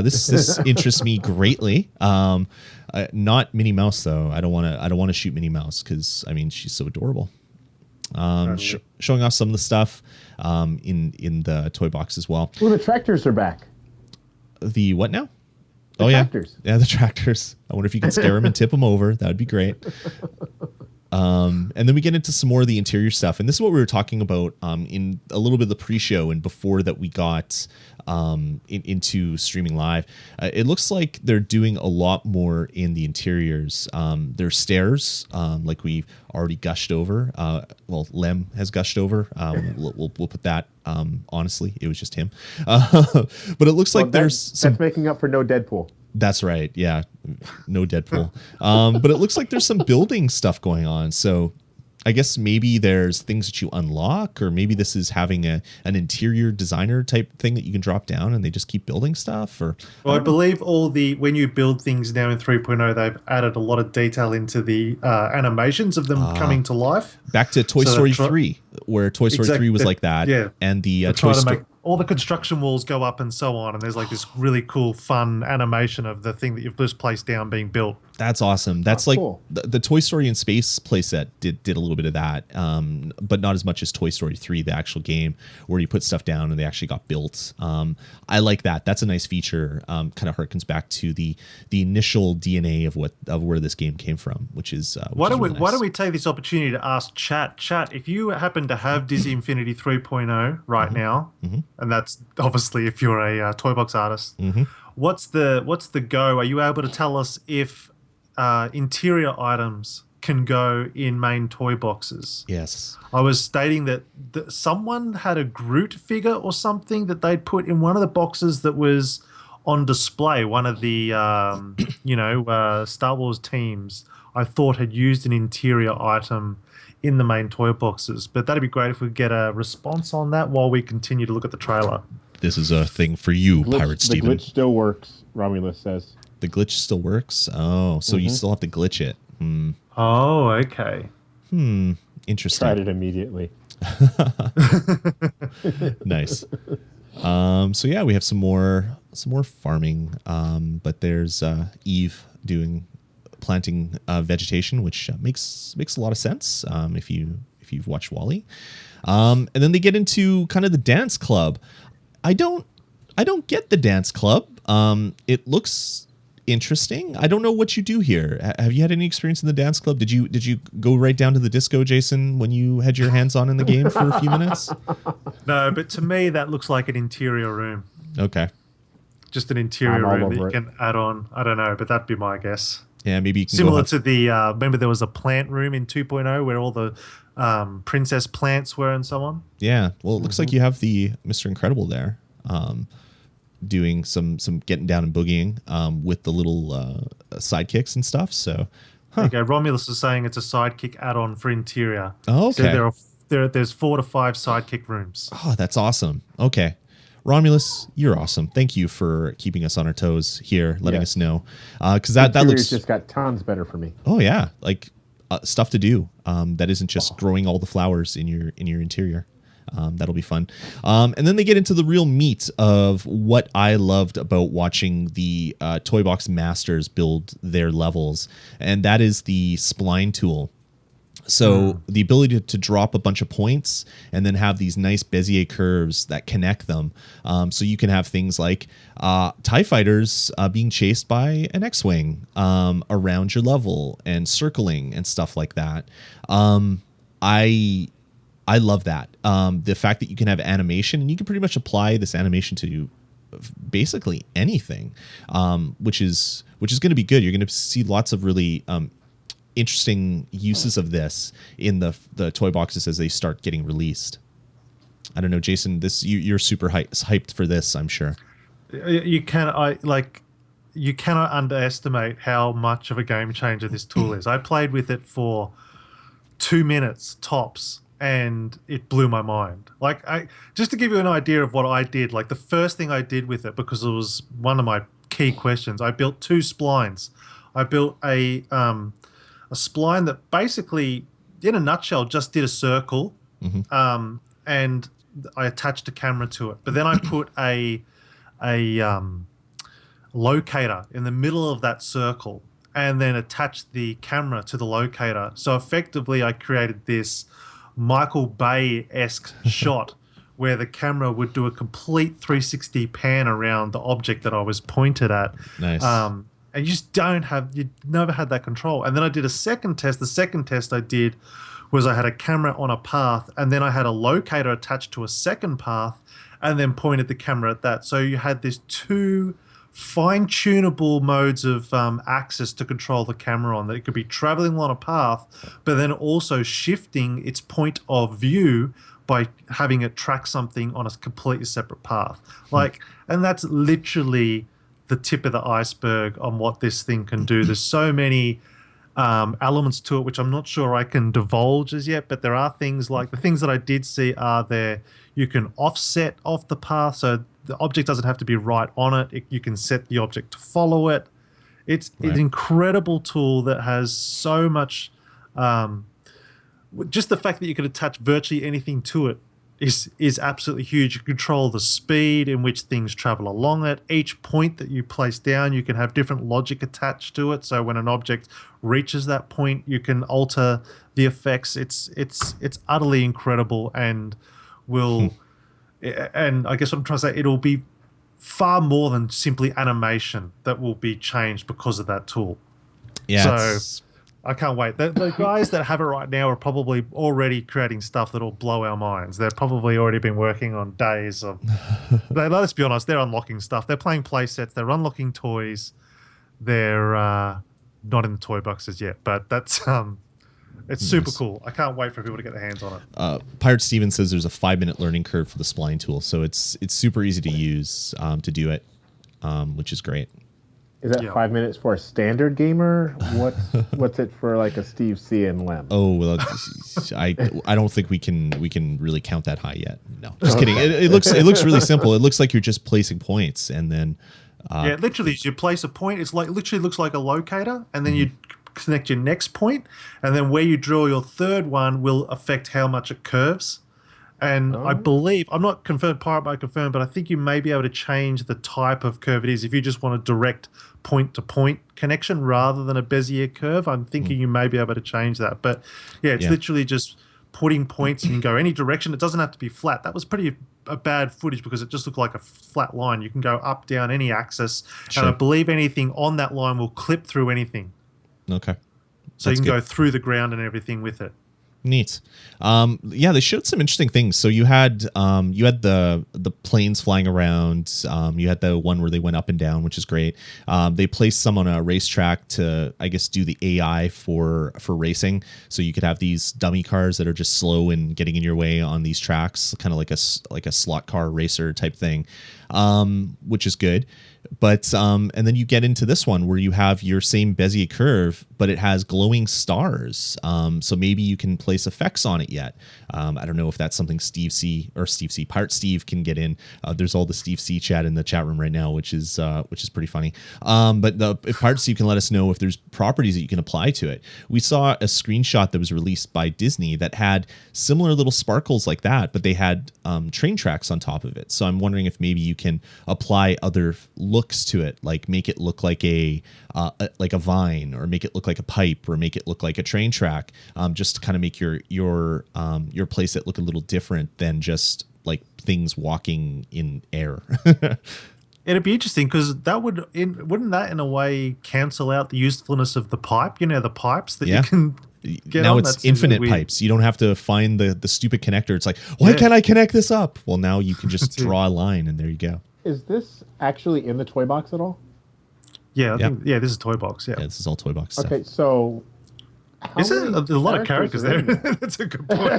this interests me greatly. Not Minnie Mouse though. I don't want to shoot Minnie Mouse because she's so adorable. Showing off some of the stuff in the toy box as well. Well, the tractors are back. The what now? The tractors. Yeah, the tractors. I wonder if you can scare them and tip them over. That would be great. And then we get into some more of the interior stuff. And this is what we were talking about in a little bit of the pre-show and before that we got into streaming live. It looks like they're doing a lot more in the interiors. There's stairs, like we've already gushed over. Lem has gushed over. We'll put that. Honestly, it was just him. But it looks like that's making up for no Deadpool. That's right. Yeah. No Deadpool. But it looks like there's some building stuff going on. So I guess maybe there's things that you unlock, or maybe this is having an interior designer type thing that you can drop down and they just keep building stuff. I believe when you build things now in 3.0, they've added a lot of detail into the animations of them coming to life. Back to Toy Story 3, where Toy Story 3 was like that. Yeah. And the Toy Story... all the construction walls go up and so on, and there's like this really cool, fun animation of the thing that you've just placed down being built. That's awesome. That's cool. The Toy Story in Space playset did a little bit of that, but not as much as Toy Story 3, the actual game, where you put stuff down and they actually got built. I like that. That's a nice feature. Kind of harkens back to the initial DNA of where this game came from, which is why don't we take this opportunity to ask chat, if you happen to have Disney Infinity 3.0 right now, and that's obviously if you're a toy box artist, what's the go? Are you able to tell us if interior items can go in main toy boxes? Yes. I was stating that someone had a Groot figure or something that they'd put in one of the boxes that was on display. One of the Star Wars teams, I thought, had used an interior item in the main toy boxes. But that'd be great if we get a response on that while we continue to look at the trailer. This is a thing for you, Pirate Steven. The glitch still works, Romulus says. The glitch still works? Oh, so you still have to glitch it. Oh, okay. Interesting. Tried it immediately. Nice. So yeah, we have some more farming. But there's Eve planting vegetation, which makes a lot of sense if you've watched WALL-E. And then they get into kind of the dance club. I don't get the dance club. It looks interesting. I don't know what you do here. Have you had any experience in the dance club? Did you go right down to the disco, Jason, when you had your hands on in the game for a few minutes? No, but to me that looks like an interior room. Okay. Just an interior all room that you over it. can add on. I don't know, but that'd be my guess. Yeah, maybe you can Similar to the remember there was a plant room in 2.0 where all the princess plants were and so on. Yeah. Well, it looks like you have the Mr. Incredible there, doing some getting down and boogieing with the little sidekicks and stuff. So, There you go. Romulus is saying it's a sidekick add-on for interior. Oh, okay. So there's 4 to 5 sidekick rooms. oh, that's awesome. Okay. Romulus, you're awesome. Thank you for keeping us on our toes here, letting us know. Because that looks just got tons better for me. Oh yeah, like stuff to do. That isn't just growing all the flowers in your interior. That'll be fun. And then they get into the real meat of what I loved about watching the Toy Box Masters build their levels, and that is the spline tool. So the ability to drop a bunch of points and then have these nice Bezier curves that connect them. So you can have things like TIE fighters being chased by an X-Wing around your level and circling and stuff like that. I love that. The fact that you can have animation, and you can pretty much apply this animation to basically anything, which is going to be good. You're going to see lots of really interesting uses of this in the toy boxes as they start getting released. I don't know, Jason, you're super hyped for this, I'm sure. You cannot underestimate how much of a game changer this tool is. I played with it for 2 minutes tops, and it blew my mind. Just to give you an idea of what I did, like the first thing I did with it, because it was one of my key questions, I built 2 splines. I built a spline that basically, in a nutshell, just did a circle, and I attached a camera to it. But then I put a locator in the middle of that circle, and then attached the camera to the locator. So effectively, I created this Michael Bay-esque shot where the camera would do a complete 360 pan around the object that I was pointed at. Nice. And you just you never had that control. And then I did a second test. The second test I did was I had a camera on a path, and then I had a locator attached to a second path, and then pointed the camera at that. So you had these 2 fine-tunable modes of access to control the camera on, that it could be traveling on a path, but then also shifting its point of view by having it track something on a completely separate path. And that's literally the tip of the iceberg on what this thing can do. There's so many elements to it which I'm not sure I can divulge as yet, but there are things like the things that I did see are there. You can offset off the path, so the object doesn't have to be right on it. You can set the object to follow it. It's an incredible tool that has so much. Just the fact that you can attach virtually anything to it is absolutely huge. You control the speed in which things travel along it. Each point that you place down, you can have different logic attached to it. So when an object reaches that point, you can alter the effects. It's utterly incredible, and and I guess what I'm trying to say, it'll be far more than simply animation that will be changed because of that tool. Yeah. So I can't wait. The guys that have it right now are probably already creating stuff that'll blow our minds. They've probably already been working on days of. Let's be honest, they're unlocking stuff. They're playing play sets. They're unlocking toys. They're not in the toy boxes yet, but that's it's super cool. I can't wait for people to get their hands on it. Pirate Steven says there's a 5-minute learning curve for the spline tool, so it's super easy to use to do it, which is great. Is that 5 minutes for a standard gamer? What's it for like a Steve C and Lem? Oh, well, I don't think we can really count that high yet. No, just kidding. It looks really simple. It looks like you're just placing points, and then literally, you place a point. It's literally looks like a locator, and then you connect your next point, and then where you draw your third one will affect how much it curves. And I believe, I'm not confirmed, Pirate by confirmed, but I think you may be able to change the type of curve it is. If you just want a direct point-to-point connection rather than a Bezier curve, I'm thinking you may be able to change that. But yeah, it's literally just putting points and you can go any direction. It doesn't have to be flat. That was pretty a bad footage because it just looked like a flat line. You can go up, down, any axis, Sure. and I believe anything on that line will clip through anything. Okay. So That's you can good. go through the ground and everything with it. Neat. Yeah, they showed some interesting things. So you had the planes flying around. You had the one where they went up and down, which is great. They placed some on a racetrack to, I guess, do the AI for racing. So you could have these dummy cars that are just slow and getting in your way on these tracks, kind of like a slot car racer type thing, which is good. But and then you get into this one where you have your same Bezier curve, but it has glowing stars. So maybe you can place effects on it yet. I don't know if that's something Part Steve can get in. There's all the Steve C chat in the chat room right now, which is pretty funny. But if Part Steve can let us know if there's properties that you can apply to it. We saw a screenshot that was released by Disney that had similar little sparkles like that, but they had train tracks on top of it. So I'm wondering if maybe you can apply other looks to it, like make it look like a vine, or make it look like a pipe, or make it look like a train track, just to kind of make your playset look a little different than just like things walking in air. It'd be interesting because wouldn't that in a way cancel out the usefulness of the pipe? You know, the pipes that you can get now on? it's That seems infinite weird. pipes. You don't have to find the stupid connector. It's like, why can't I connect this up? Well, now you can just draw a line and there you go. Is this actually in the toy box at all? Yeah, I think this is Toy Box. Yeah. This is all toy box stuff. Okay, so Is it a lot of characters are there? in That's a good point.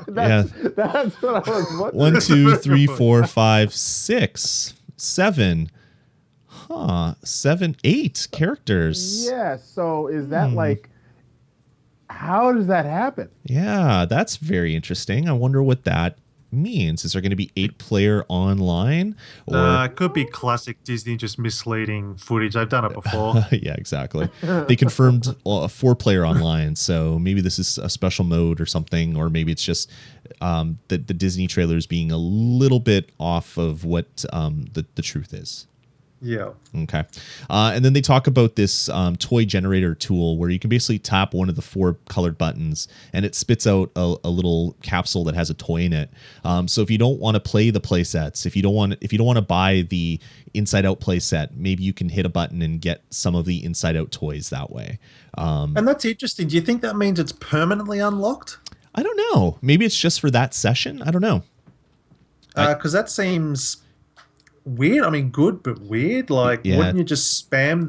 That's what I was wondering. 1, 2, 3, 4, 5, 6, 7. 7, 8 characters. Yeah, so is that like, how does that happen? Yeah, that's very interesting. I wonder what that means. Is there going to be 8-player online? Or It could be classic Disney just misleading footage. I've done it before. yeah, exactly. They confirmed a 4-player online, so maybe this is a special mode or something, or maybe it's just the Disney trailers being a little bit off of what the truth is. Yeah. Okay. And then they talk about this toy generator tool where you can basically tap one of the 4 colored buttons and it spits out a little capsule that has a toy in it. So if you don't want to play the play sets, if you don't want to buy the Inside Out play set, maybe you can hit a button and get some of the Inside Out toys that way. And that's interesting. Do you think that means it's permanently unlocked? I don't know. Maybe it's just for that session. I don't know. Because that seems weird. I mean, good, but weird. Like, wouldn't you just spam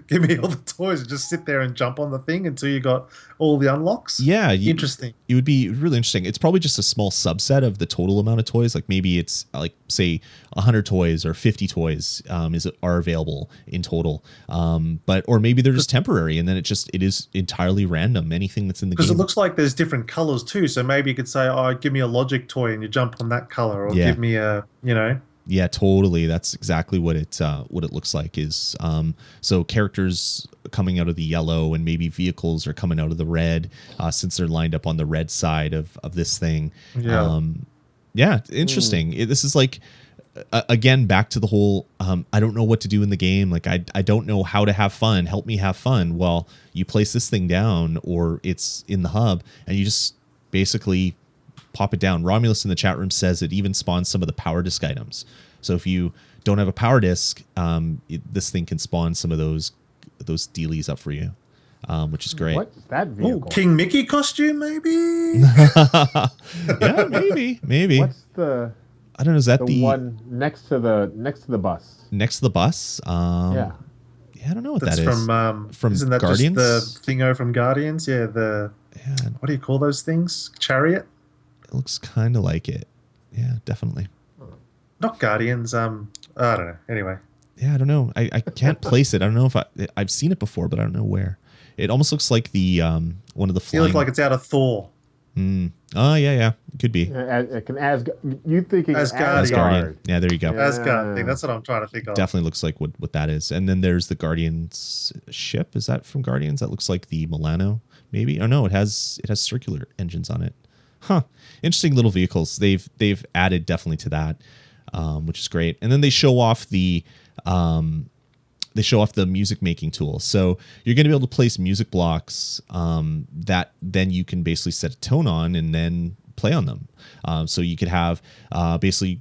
give me all the toys and just sit there and jump on the thing until you got all the unlocks? Yeah. Interesting. It would be really interesting. It's probably just a small subset of the total amount of toys. Like maybe it's like, say, 100 toys or 50 toys are available in total. Or maybe they're just temporary and then it is entirely random. Anything that's in the game. Because it looks like there's different colors too. So maybe you could say, give me a Logic toy and you jump on that color, or give me a, Yeah, totally. That's exactly what it looks like is so characters coming out of the yellow and maybe vehicles are coming out of the red since they're lined up on the red side of this thing. Yeah. Interesting. This is like again back to the whole I don't know what to do in the game. Like I don't know how to have fun. Help me have fun. Well, you place this thing down or it's in the hub and you just basically pop it down. Romulus in the chat room says it even spawns some of the power disc items. So if you don't have a power disc, this thing can spawn some of those dealies up for you, which is great. What's that vehicle? King Mickey costume, maybe? Yeah, maybe. What's the? I don't know. Is that the one next to the bus? Next to the bus? Yeah. Yeah, I don't know what That's that is. From isn't that Guardians? just the thingo from Guardians? Yeah, what do you call those things? Chariot? It looks kind of like it. Yeah, definitely. Not Guardians. I don't know. Anyway. Yeah, I don't know. I can't place it. I don't know if I've seen it before, but I don't know where. It almost looks like the one of the flying. It looks like it's out of Thor. Oh yeah, could be. You thinking Asgard? Yeah, there you go. Asgard thing. That's what I'm trying to think of. Definitely looks like what that is. And then there's the Guardians ship. Is that from Guardians? That looks like the Milano, maybe. Oh no, it has circular engines on it. Huh. Interesting little vehicles. They've added definitely to that, which is great. And then they show off the they show off the music making tool. So you're going to be able to place music blocks that then you can basically set a tone on and then play on them. So you could have basically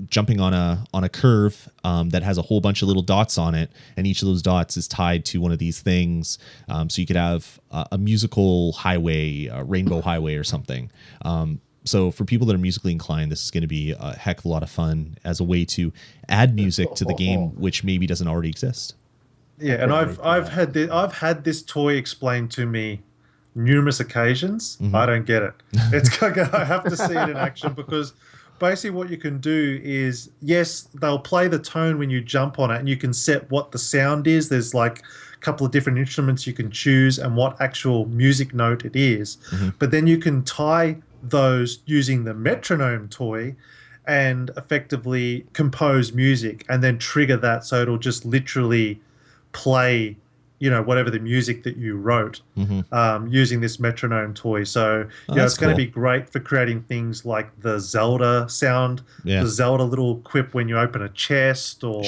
jumping on a curve that has a whole bunch of little dots on it, and each of those dots is tied to one of these things. So you could have a musical highway, a rainbow highway or something. So for people that are musically inclined, this is going to be a heck of a lot of fun as a way to add music to the game, which maybe doesn't already exist. Yeah, and I've had this toy explained to me numerous occasions. I don't get it. I have to see it in action, because basically what you can do is, yes, they'll play the tone when you jump on it, and you can set what the sound is. There's like a couple of different instruments you can choose and what actual music note it is. But then you can tie those using the metronome toy and effectively compose music and then trigger that, so it'll just literally play, whatever the music that you wrote using this metronome toy. So it's going to be great for creating things like the Zelda sound, the Zelda little quip when you open a chest, or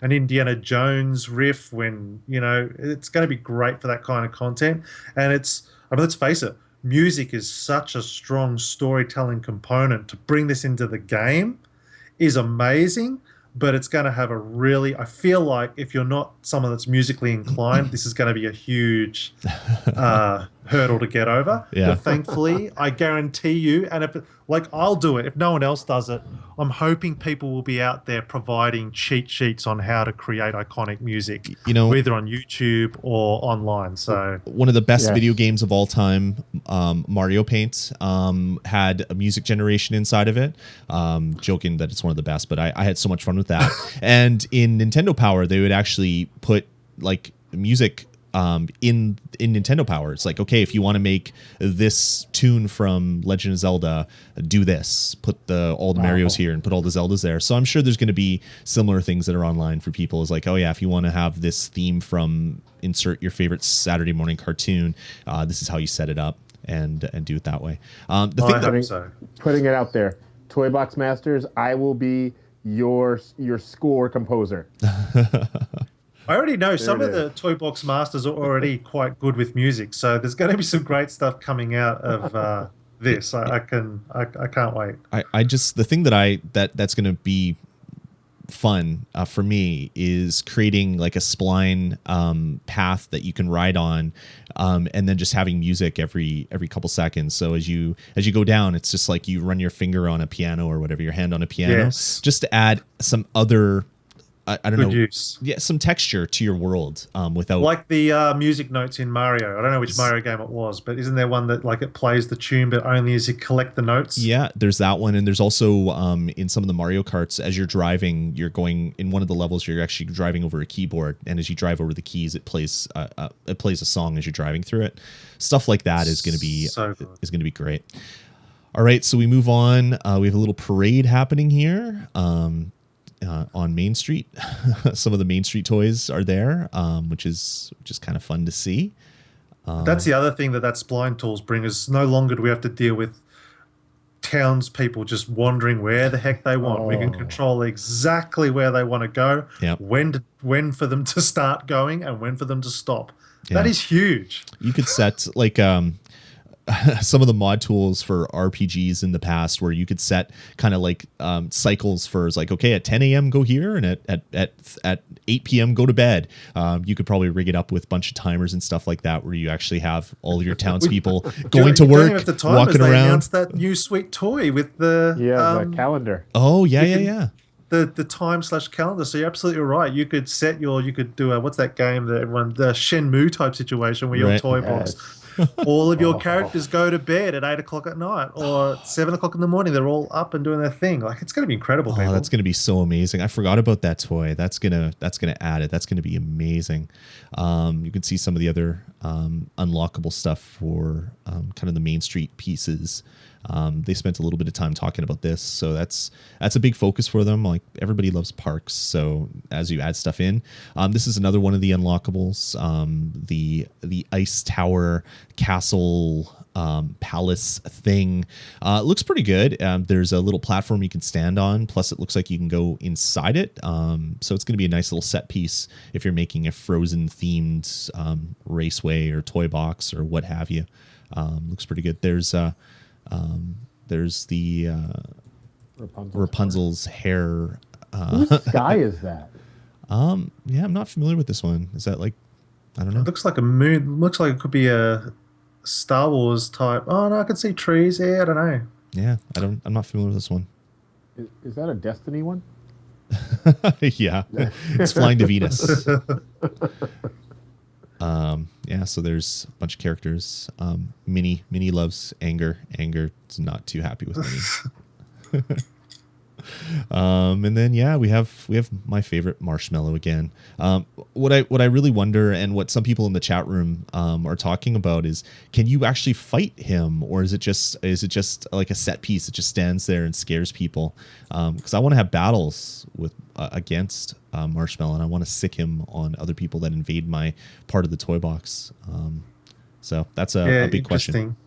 an Indiana Jones riff when, it's going to be great for that kind of content. And let's face it, music is such a strong storytelling component. To bring this into the game is amazing. But it's going to have I feel like if you're not someone that's musically inclined, this is going to be a huge hurdle to get over. Yeah. But thankfully, I guarantee you, and I'll do it. If no one else does it, I'm hoping people will be out there providing cheat sheets on how to create iconic music, either on YouTube or online. So one of the best video games of all time, Mario Paint, had a music generation inside of it. Joking that it's one of the best, but I had so much fun with that. And in Nintendo Power, they would actually put like music in Nintendo Power. It's like, okay, if you want to make this tune from Legend of Zelda, do this. Put all the Marios here and put all the Zeldas there. So I'm sure there's going to be similar things that are online for people. It's like, oh yeah, if you want to have this theme from insert your favorite Saturday morning cartoon, this is how you set it up and do it that way. Putting it out there, Toy Box Masters, I will be your score composer. I already know some of the Toy Box Masters are already quite good with music, so there's going to be some great stuff coming out of this. I can't wait. The thing that's going to be fun for me is creating like a spline path that you can ride on, and then just having music every couple seconds. So as you go down, it's just like you run your finger on a piano or whatever, your hand on a piano, just to add some other I don't know. Use. Yeah, some texture to your world without... Like the music notes in Mario. I don't know which Mario game it was, but isn't there one that like it plays the tune, but only as you collect the notes? Yeah, there's that one. And there's also in some of the Mario Karts, as you're driving, you're going... In one of the levels, you're actually driving over a keyboard. And as you drive over the keys, it plays a song as you're driving through it. Stuff like that is going to be great. All right, so we move on. We have a little parade happening here. On Main Street. Some of the Main Street toys are there, which is kind of fun to see. That's the other thing that spline tools bring, is no longer do we have to deal with townspeople just wandering where the heck they want. We can control exactly where they want to go, when for them to start going and when for them to stop. That is huge. You could set like some of the mod tools for RPGs in the past, where you could set kind of like cycles for, like, okay, at 10 a.m. go here, and at 8 p.m. go to bed. You could probably rig it up with a bunch of timers and stuff like that, where you actually have all of your townspeople going to work, walking around. They announced that new sweet toy with the the calendar. Oh yeah. The time/calendar. So you're absolutely right. You could set you could do what's that game that the Shenmue type situation where your toy box. All of your characters go to bed at 8 o'clock at night or 7 o'clock in the morning. They're all up and doing their thing. Like, it's going to be incredible. Oh, that's going to be so amazing. I forgot about that toy. That's gonna add it. That's going to be amazing. You can see some of the other unlockable stuff for kind of the Main Street pieces. They spent a little bit of time talking about this, so that's a big focus for them. Like, everybody loves parks, so as you add stuff in, this is another one of the unlockables. The ice tower castle palace thing looks pretty good. There's a little platform you can stand on, plus it looks like you can go inside it, so it's going to be a nice little set piece if you're making a Frozen themed raceway or toy box or what have you. Looks pretty good. There's the Rapunzel's hair. Whose sky is that? Yeah, I'm not familiar with this one. Is that like, I don't know. It looks like a moon. Looks like it could be a Star Wars type. Oh no, I can see trees here. I don't know. Yeah, I'm not familiar with this one. Is that a Destiny one? Yeah, it's flying to Venus. Yeah, so there's a bunch of characters. Minnie loves Anger. Anger is not too happy with Minnie. And then we have my favorite Marshmallow again. What I really wonder, and what some people in the chat room are talking about, is, can you actually fight him, or is it just like a set piece that just stands there and scares people? Because I want to have battles with against Marshmallow, and I want to sick him on other people that invade my part of the toy box. So that's a big question.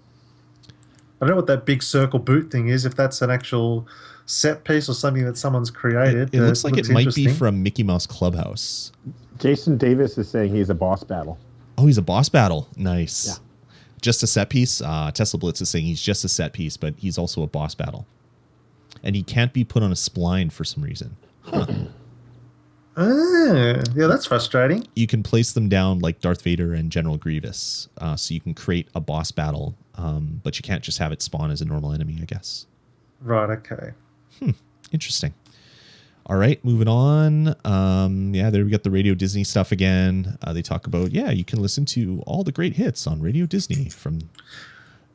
I don't know what that big circle boot thing is, if that's an actual set piece or something that someone's created. It looks like it might be from Mickey Mouse Clubhouse. Jason Davis is saying he's a boss battle. Oh, he's a boss battle. Nice. Yeah. Just a set piece. Tesla Blitz is saying he's just a set piece, but he's also a boss battle. And he can't be put on a spline for some reason. Huh. Yeah, that's frustrating. You can place them down like Darth Vader and General Grievous. So you can create a boss battle, but you can't just have it spawn as a normal enemy, I guess. Right, okay. Interesting. All right, moving on. There we got the Radio Disney stuff again. They talk about, you can listen to all the great hits on Radio Disney from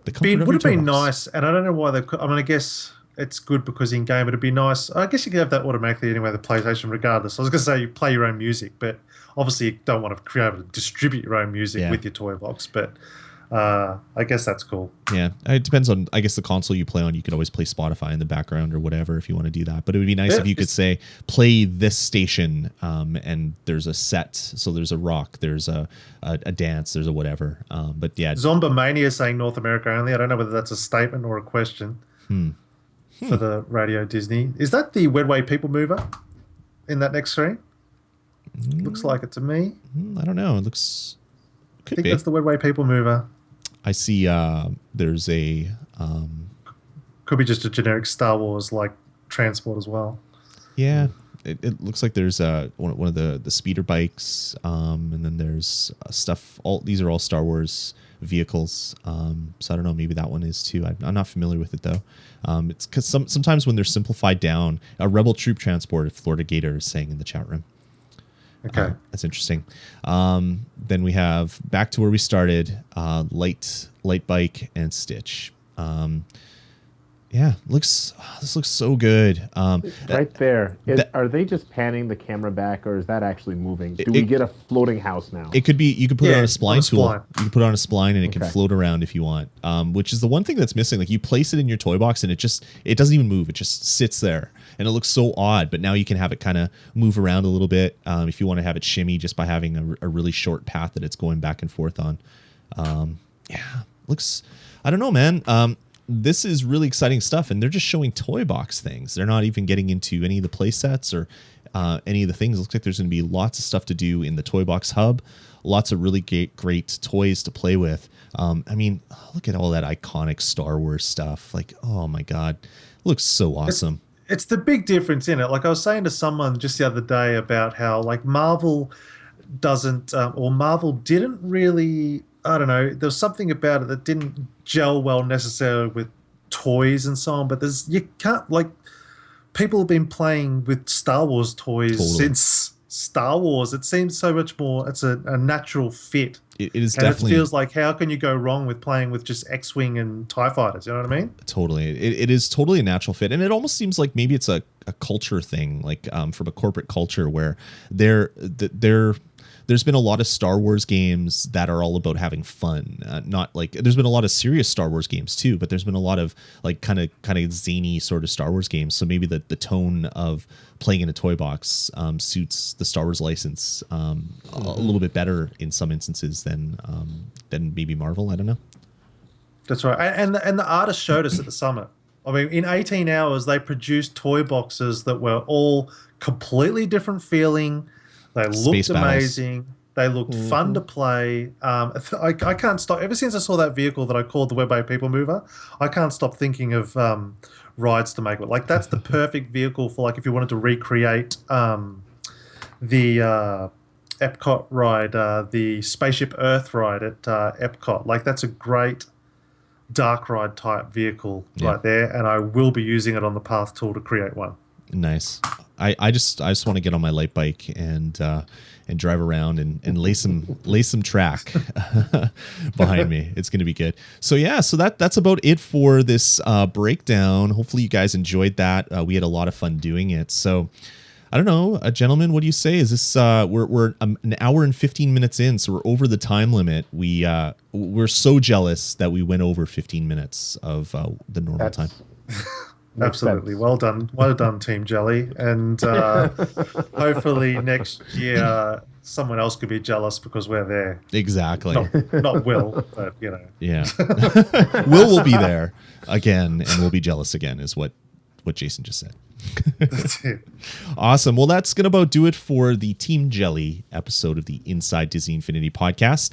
the comfort of your Would have been toy box. nice, and I don't know why they. I mean, I guess it's good because in game it'd be nice. I guess you could have that automatically anyway. The PlayStation, regardless. I was going to say you play your own music, but obviously you don't want to be able to distribute your own music with your toy box. But I guess that's cool. Yeah, it depends on, I guess, the console you play on. You could always play Spotify in the background or whatever if you want to do that. But it would be nice if you could say, play this station, and there's a set. So there's a rock, there's a dance, there's a whatever. But yeah. Zombomania is saying North America only. I don't know whether that's a statement or a question for the Radio Disney. Is that the Wedway People Mover in that next screen? Looks like it to me. I don't know. It looks... I think that's the Wedway People Mover. I see there's a... Could be just a generic Star Wars like transport as well. Yeah, it looks like there's one of the speeder bikes, and then there's stuff. These are all Star Wars vehicles. So I don't know, maybe that one is too. I'm not familiar with it though. It's because sometimes when they're simplified down, a Rebel Troop Transport, Florida Gator is saying in the chat room. Okay. That's interesting. Then we have back to where we started, light bike and Stitch. This looks so good. Right there. Are they just panning the camera back, or is that actually moving? Do we get a floating house now? It could be. You could put it on a spline tool. Spline. You can put it on a spline, and it can float around if you want. Which is the one thing that's missing. Like, you place it in your toy box, and it doesn't even move. It just sits there, and it looks so odd. But now you can have it kind of move around a little bit if you want to have it shimmy, just by having a really short path that it's going back and forth on. Looks. I don't know, man. This is really exciting stuff, and they're just showing toy box things. They're not even getting into any of the play sets or any of the things. It looks like there's going to be lots of stuff to do in the toy box hub, lots of really great toys to play with. I mean, look at all that iconic Star Wars stuff. Like, oh my God, it looks so awesome. It's the big difference in it. Like, I was saying to someone just the other day about how, like, Marvel doesn't, or Marvel didn't really, I don't know, there was something about it that didn't gel well necessarily with toys and so on, but you can't, like, people have been playing with Star Wars toys since Star Wars. It seems so much more, it's a natural fit. It is and definitely. It feels like, how can you go wrong with playing with just X-Wing and TIE fighters? You know what I mean? Totally. It is totally a natural fit. And it almost seems like maybe it's a culture thing, like from a corporate culture where they're there's been a lot of Star Wars games that are all about having fun. Not like there's been a lot of serious Star Wars games too, but there's been a lot of like kind of zany sort of Star Wars games. So maybe the tone of playing in a toy box suits the Star Wars license a little bit better in some instances than maybe Marvel. I don't know. That's right. And the artist showed us at the summit. I mean, in 18 hours, they produced toy boxes that were all completely different feeling. They looked Space battles. amazing. They looked fun to play. I can't stop. Ever since I saw that vehicle that I called the Web-A People Mover, I can't stop thinking of rides to make it. Like, that's the perfect vehicle for, like, if you wanted to recreate the Epcot ride, the Spaceship Earth ride at Epcot. Like, that's a great dark ride type vehicle right there, and I will be using it on the Path Tool to create one. Nice. I just want to get on my light bike and drive around and lay some track behind me. It's going to be good. So yeah, so that's about it for this breakdown. Hopefully you guys enjoyed that. We had a lot of fun doing it. So I don't know, gentlemen, what do you say? Is this we're an hour and 15 minutes in, so we're over the time limit. We're so jealous that we went over 15 minutes of the normal time. Absolutely. Well done, Team Jelly. And hopefully next year someone else could be jealous because we're there. Exactly. Not Will, but you know. Yeah. Will be there again, and we'll be jealous again, is what Jason just said. That's it. Awesome. Well, that's going to about do it for the Team Jelly episode of the Inside Disney Infinity podcast.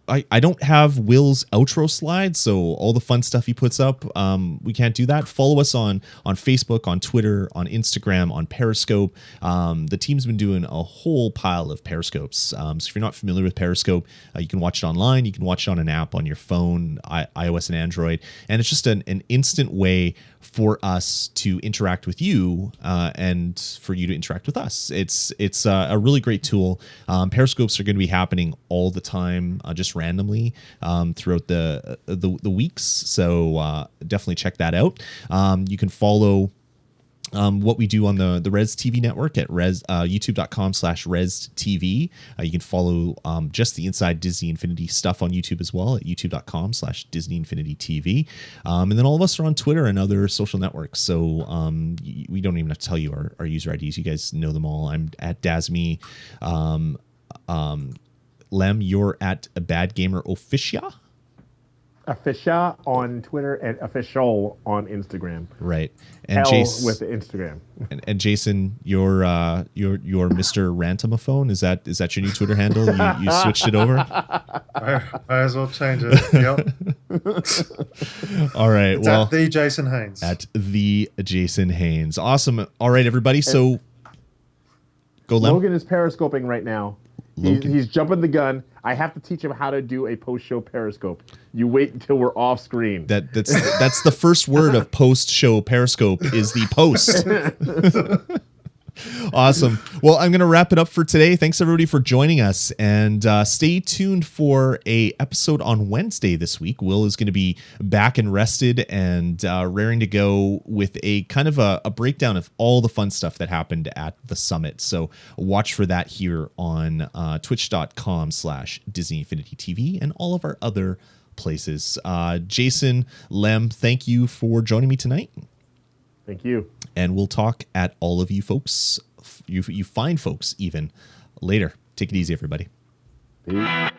I don't have Will's outro slide, so all the fun stuff he puts up, we can't do that. Follow us on Facebook, on Twitter, on Instagram, on Periscope. The team's been doing a whole pile of Periscopes. So if you're not familiar with Periscope, you can watch it online. You can watch it on an app on your phone, iOS and Android. And it's just an instant way for us to interact with you and for you to interact with us. It's a really great tool. Periscopes are going to be happening all the time, just randomly throughout the weeks. So definitely check that out. You can follow what we do on the Res TV network at youtube.com/ResTV. You can follow just the Inside Disney Infinity stuff on YouTube as well at youtube.com/Disney Infinity TV. And then all of us are on Twitter and other social networks. So we don't even have to tell you our user IDs. You guys know them all. I'm at Dasme. Lem, you're at Bad Gamer Officia. Official on Twitter and official on Instagram. Right. And Jason with the Instagram. And Jason, your Mr. Rantomophone, is that your new Twitter handle? You switched it over? I as well change it. Yep. All right. It's at the Jason Haines. At the Jason Haines. Awesome. All right, everybody. So go, Lem. Logan is periscoping right now. He's jumping the gun. I have to teach him how to do a post-show periscope. You wait until we're off screen. That's the first word of post-show periscope is the post. Awesome. Well, I'm going to wrap it up for today. Thanks everybody for joining us, and stay tuned for a episode on Wednesday this week. Will is going to be back and rested and raring to go with a kind of a breakdown of all the fun stuff that happened at the summit. So watch for that here on twitch.com/Disney Infinity TV and all of our other places. Jason, Lem, thank you for joining me tonight. Thank you. And we'll talk at all of you folks, you fine folks even, later. Take it easy, everybody. Peace.